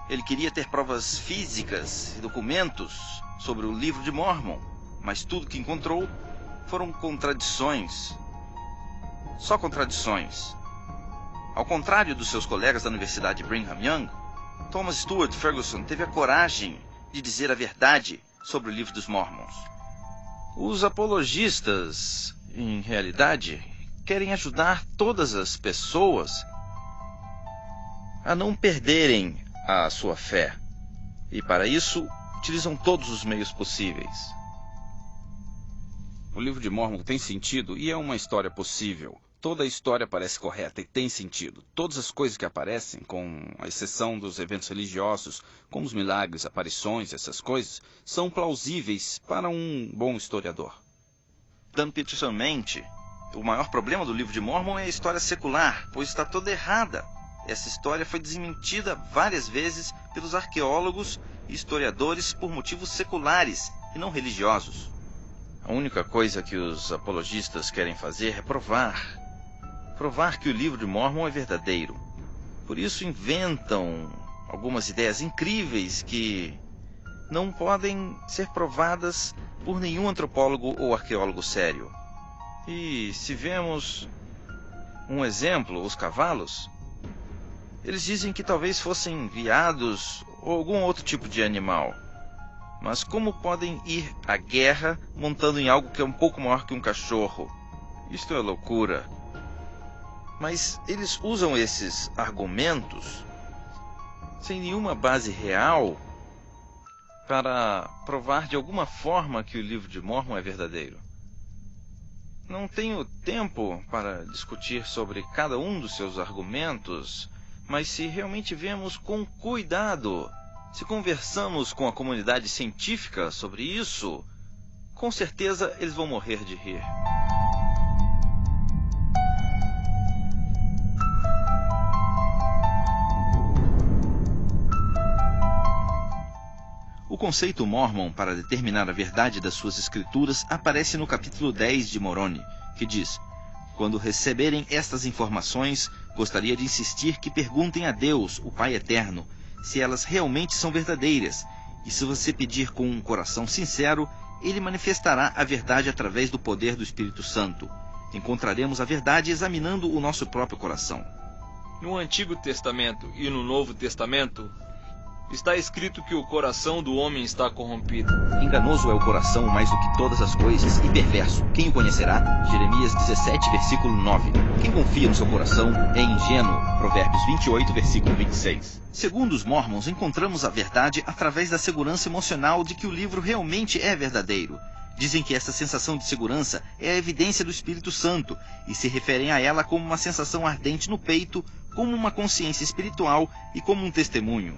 Speaker 4: Ele queria ter provas físicas e documentos sobre o livro de Mórmon, mas tudo que encontrou foram contradições.
Speaker 1: Só contradições. Ao contrário dos seus colegas da Universidade Brigham Young, Thomas Stuart Ferguson teve a coragem de dizer a verdade sobre o Livro dos Mormons. Os apologistas, em realidade, querem ajudar todas as pessoas a não perderem a sua fé. E para isso, utilizam todos os meios possíveis.
Speaker 4: O Livro de Mórmon tem sentido e é uma história possível. Toda a história parece correta e tem sentido. Todas as coisas que aparecem, com a exceção dos eventos religiosos, como os milagres, aparições, essas coisas, são plausíveis para um bom historiador.
Speaker 1: Dan Peterson mente, o maior problema do Livro de Mórmon é a história secular, pois está toda errada. Essa história foi desmentida várias vezes pelos arqueólogos e historiadores por motivos seculares e não religiosos. A única coisa que os apologistas querem fazer é provar que o Livro de Mórmon é verdadeiro. Por isso inventam algumas ideias incríveis que não podem ser provadas por nenhum antropólogo ou arqueólogo sério. E se vemos um exemplo, os cavalos, eles dizem que talvez fossem veados ou algum outro tipo de animal. Mas como podem ir à guerra montando em algo que é um pouco maior que um cachorro? Isto é loucura. Mas eles usam esses argumentos sem nenhuma base real para provar de alguma forma que o Livro de Mórmon é verdadeiro. Não tenho tempo para discutir sobre cada um dos seus argumentos, mas se realmente vemos com cuidado, se conversamos com a comunidade científica sobre isso, com certeza eles vão morrer de rir. O conceito Mormon para determinar a verdade das suas escrituras aparece no capítulo 10 de Moroni, que diz: quando receberem estas informações, gostaria de insistir que perguntem a Deus, o Pai Eterno, se elas realmente são verdadeiras, e se você pedir com um coração sincero, Ele manifestará a verdade através do poder do Espírito Santo. Encontraremos a verdade examinando o nosso próprio coração.
Speaker 2: No Antigo Testamento e no Novo Testamento, está escrito que o coração do homem está corrompido.
Speaker 1: Enganoso é o coração mais do que todas as coisas, e perverso. Quem o conhecerá? Jeremias 17, versículo 9. Quem confia no seu coração é ingênuo. Provérbios 28, versículo 26. Segundo os Mormons, encontramos a verdade através da segurança emocional de que o livro realmente é verdadeiro. Dizem que essa sensação de segurança é a evidência do Espírito Santo, e se referem a ela como uma sensação ardente no peito, como uma consciência espiritual e como um testemunho.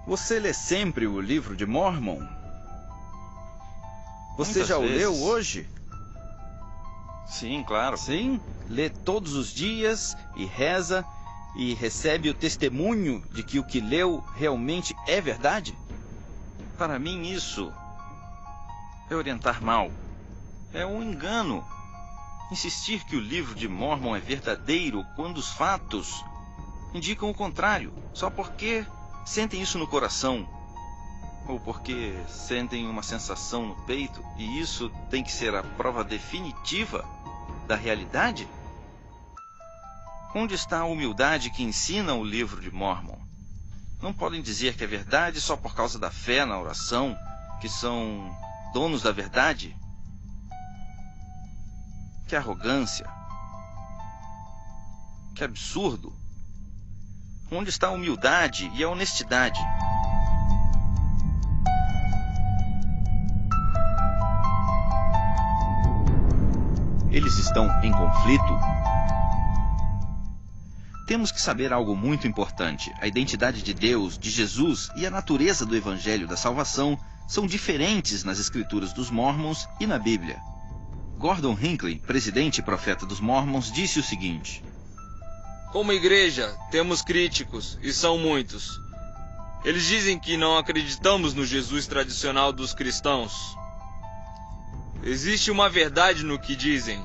Speaker 4: Você lê sempre o Livro de Mórmon? Você
Speaker 1: Muitas
Speaker 4: já o
Speaker 1: vezes.
Speaker 4: leu hoje?
Speaker 1: Sim, claro.
Speaker 4: Sim? Lê todos os dias e reza e recebe o testemunho de que o que leu realmente é verdade?
Speaker 1: Para mim isso é orientar mal. É um engano. Insistir que o Livro de Mórmon é verdadeiro quando os fatos indicam o contrário, só porque sentem isso no coração, ou porque sentem uma sensação no peito, e isso tem que ser a prova definitiva da realidade? Onde está a humildade que ensina o Livro de Mórmon? Não podem dizer que é verdade só por causa da fé na oração, que são donos da verdade? Que arrogância! Que absurdo! Onde está a humildade e a honestidade? Eles estão em conflito? Temos que saber algo muito importante. A identidade de Deus, de Jesus e a natureza do Evangelho da Salvação são diferentes nas Escrituras dos Mormons e na Bíblia. Gordon Hinckley, presidente e profeta dos Mormons, disse o seguinte:
Speaker 2: como igreja, temos críticos, e são muitos. Eles dizem que não acreditamos no Jesus tradicional dos cristãos. Existe uma verdade no que dizem,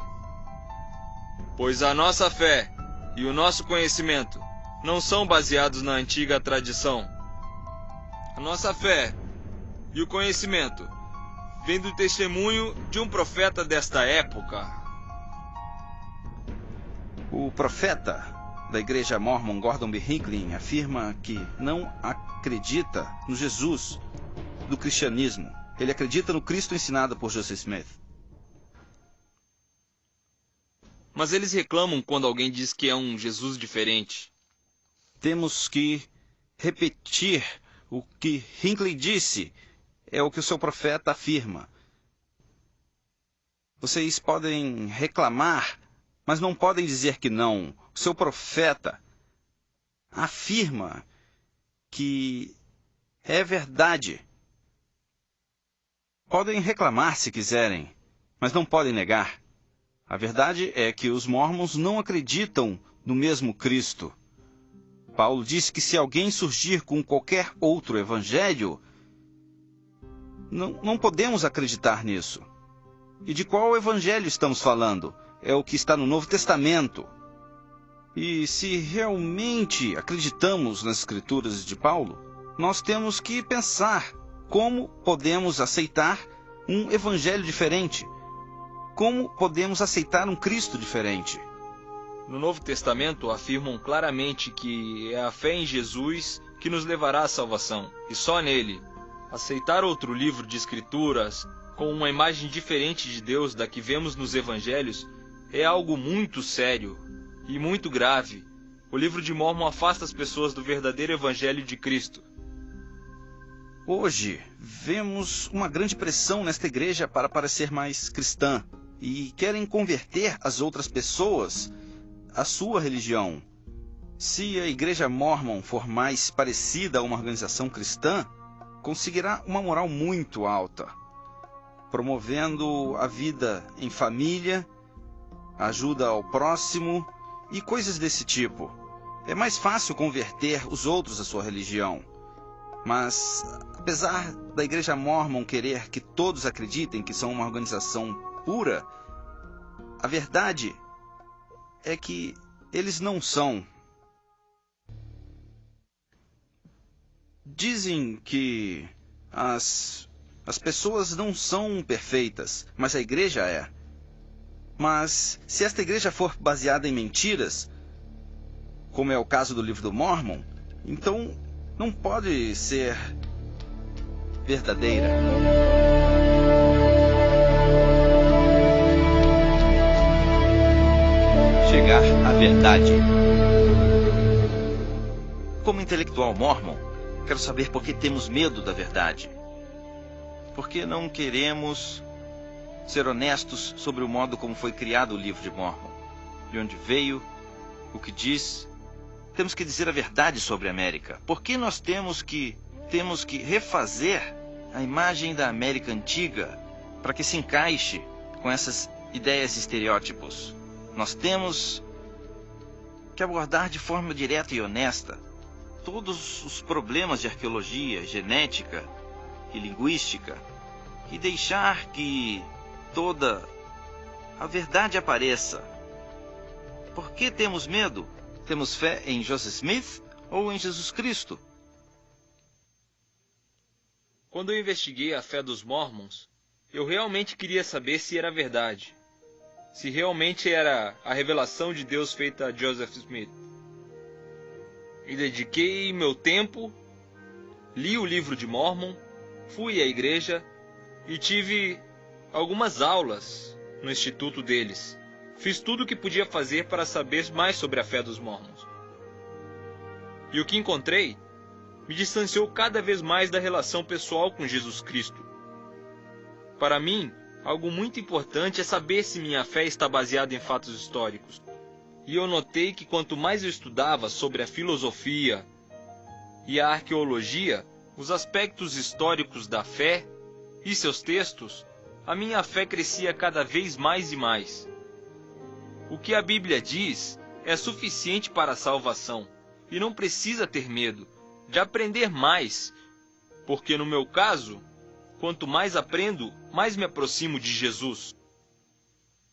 Speaker 2: pois a nossa fé e o nosso conhecimento não são baseados na antiga tradição. A nossa fé e o conhecimento vêm do testemunho de um profeta desta época.
Speaker 4: O profeta da igreja Mormon, Gordon B. Hinckley, afirma que não acredita no Jesus do cristianismo. Ele acredita no Cristo ensinado por Joseph Smith.
Speaker 2: Mas eles reclamam quando alguém diz que é um Jesus diferente.
Speaker 4: Temos que repetir o que Hinckley disse, é o que o seu profeta afirma. Vocês podem reclamar, mas não podem dizer que não. O seu profeta afirma que é verdade. Podem reclamar se quiserem, mas não podem negar. A verdade é que os mormons não acreditam no mesmo Cristo. Paulo disse que se alguém surgir com qualquer outro evangelho, não podemos acreditar nisso. E de qual evangelho estamos falando? É o que está no Novo Testamento. E se realmente acreditamos nas Escrituras de Paulo, nós temos que pensar como podemos aceitar um evangelho diferente. Como podemos aceitar um Cristo diferente?
Speaker 2: No Novo Testamento afirmam claramente que é a fé em Jesus que nos levará à salvação, e só nele. Aceitar outro livro de Escrituras com uma imagem diferente de Deus da que vemos nos Evangelhos é algo muito sério e muito grave. O livro de Mórmon afasta as pessoas do verdadeiro Evangelho de Cristo.
Speaker 4: Hoje, vemos uma grande pressão nesta igreja para parecer mais cristã e querem converter as outras pessoas à sua religião. Se a igreja Mormon for mais parecida a uma organização cristã, conseguirá uma moral muito alta, promovendo a vida em família, ajuda ao próximo e coisas desse tipo. É mais fácil converter os outros à sua religião. Mas, apesar da igreja Mormon querer que todos acreditem que são uma organização pura, a verdade é que eles não são. Dizem que as pessoas não são perfeitas, mas a igreja é. Mas se esta igreja for baseada em mentiras, como é o caso do livro do Mormon, então não pode ser verdadeira.
Speaker 5: Chegar à verdade. Como intelectual mormon, quero saber por que temos medo da verdade. Por que não queremos ser honestos sobre o modo como foi criado o livro de Mormon? De onde veio, o que diz. Temos que dizer a verdade sobre a América. Por que nós temos que refazer a imagem da América antiga para que se encaixe com essas ideias e estereótipos? Nós temos que abordar de forma direta e honesta todos os problemas de arqueologia, genética e linguística e deixar que toda a verdade apareça. Por que temos medo? Temos fé em Joseph Smith ou em Jesus Cristo?
Speaker 2: Quando eu investiguei a fé dos Mormons, eu realmente queria saber se era verdade. Se realmente era a revelação de Deus feita a Joseph Smith. E dediquei meu tempo, li o livro de Mormon, fui à igreja e tive algumas aulas no instituto deles. Fiz tudo o que podia fazer para saber mais sobre a fé dos Mormons. E o que encontrei me distanciou cada vez mais da relação pessoal com Jesus Cristo. Para mim, algo muito importante é saber se minha fé está baseada em fatos históricos. E eu notei que quanto mais eu estudava sobre a filosofia e a arqueologia, os aspectos históricos da fé e seus textos, a minha fé crescia cada vez mais e mais. O que a Bíblia diz é suficiente para a salvação, e não precisa ter medo de aprender mais, porque no meu caso, quanto mais aprendo, mais me aproximo de Jesus.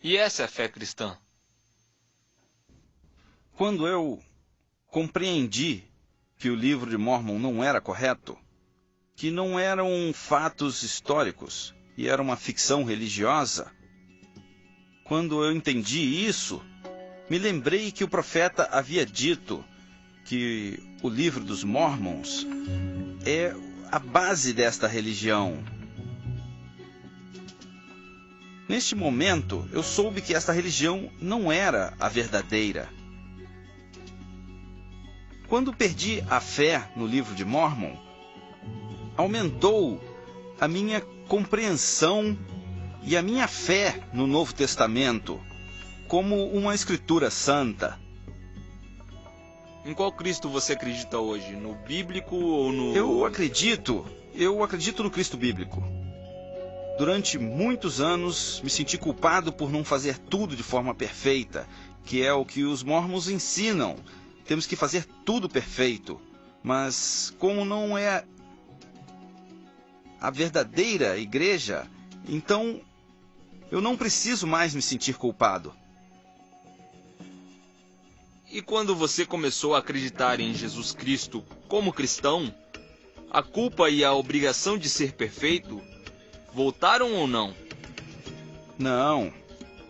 Speaker 2: E essa é a fé cristã.
Speaker 4: Quando eu compreendi que o livro de Mormon não era correto, que não eram fatos históricos e era uma ficção religiosa, quando eu entendi isso, me lembrei que o profeta havia dito que o livro dos Mormons é a base desta religião. Neste momento, eu soube que esta religião não era a verdadeira. Quando perdi a fé no livro de Mormon, aumentou a minha compreensão e a minha fé no Novo Testamento como uma escritura santa.
Speaker 2: Em qual Cristo você acredita hoje? No bíblico ou no...
Speaker 4: Eu acredito no Cristo bíblico. Durante muitos anos me senti culpado por não fazer tudo de forma perfeita, que é o que os mormons ensinam. Temos que fazer tudo perfeito. Mas como não é a verdadeira igreja, então eu não preciso mais me sentir culpado.
Speaker 2: E quando você começou a acreditar em Jesus Cristo como cristão, a culpa e a obrigação de ser perfeito voltaram ou não?
Speaker 4: Não.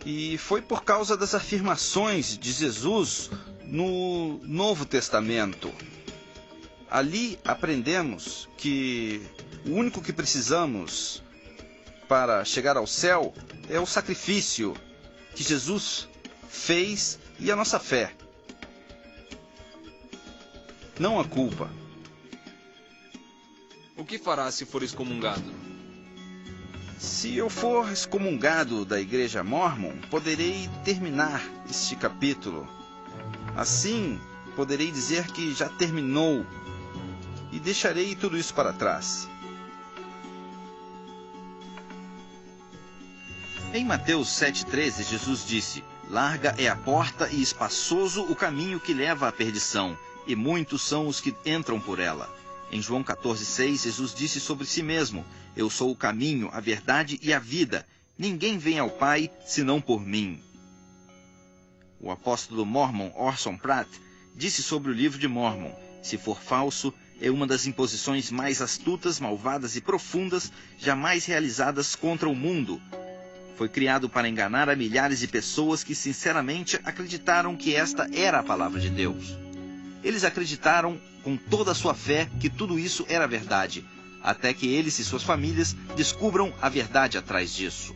Speaker 4: E foi por causa das afirmações de Jesus no Novo Testamento. Ali aprendemos que o único que precisamos para chegar ao céu é o sacrifício que Jesus fez e a nossa fé. Não a culpa.
Speaker 2: O que fará se for excomungado?
Speaker 4: Se eu for excomungado da Igreja Mormon, poderei terminar este capítulo. Assim, poderei dizer que já terminou e deixarei tudo isso para trás.
Speaker 1: Em Mateus 7,13, Jesus disse: "Larga é a porta e espaçoso o caminho que leva à perdição, e muitos são os que entram por ela." Em João 14,6, Jesus disse sobre si mesmo: "Eu sou o caminho, a verdade e a vida. Ninguém vem ao Pai senão por mim." O apóstolo Mormon Orson Pratt disse sobre o livro de Mormon: "Se for falso, é uma das imposições mais astutas, malvadas e profundas jamais realizadas contra o mundo. Foi criado para enganar a milhares de pessoas que sinceramente acreditaram que esta era a palavra de Deus. Eles acreditaram com toda a sua fé que tudo isso era verdade, até que eles e suas famílias descubram a verdade atrás disso."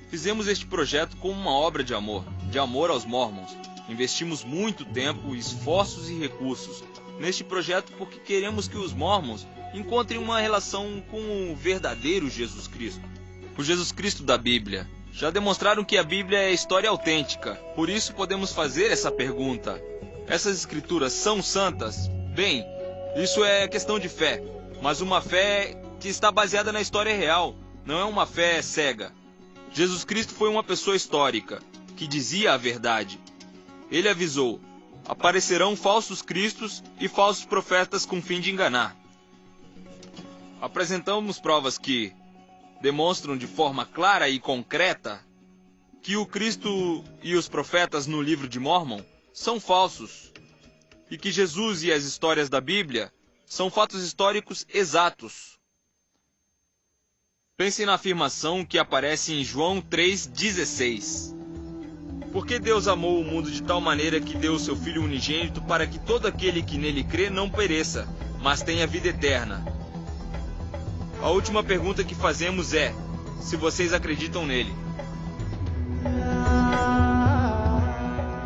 Speaker 2: Fizemos este projeto como uma obra de amor aos Mormons. Investimos muito tempo, esforços e recursos neste projeto porque queremos que os Mormons encontrem uma relação com o verdadeiro Jesus Cristo. O Jesus Cristo da Bíblia. Já demonstraram que a Bíblia é história autêntica, por isso podemos fazer essa pergunta: essas escrituras são santas? Bem, isso é questão de fé, mas uma fé que está baseada na história real, não é uma fé cega. Jesus Cristo foi uma pessoa histórica, que dizia a verdade. Ele avisou: aparecerão falsos cristos e falsos profetas com fim de enganar. Apresentamos provas que demonstram de forma clara e concreta que o Cristo e os profetas no livro de Mormon são falsos, e que Jesus e as histórias da Bíblia são fatos históricos exatos. Pense na afirmação que aparece em João 3,16. Porque Deus amou o mundo de tal maneira que deu o seu Filho unigênito para que todo aquele que nele crê não pereça, mas tenha vida eterna. A última pergunta que fazemos é: se vocês acreditam nele.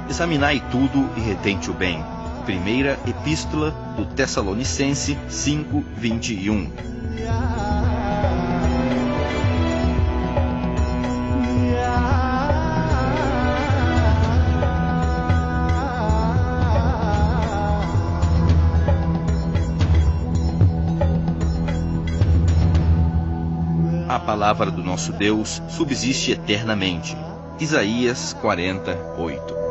Speaker 1: Examinai tudo e retente o bem. Primeira Epístola do Tessalonicense 5:21. A palavra do nosso Deus subsiste eternamente. Isaías 48.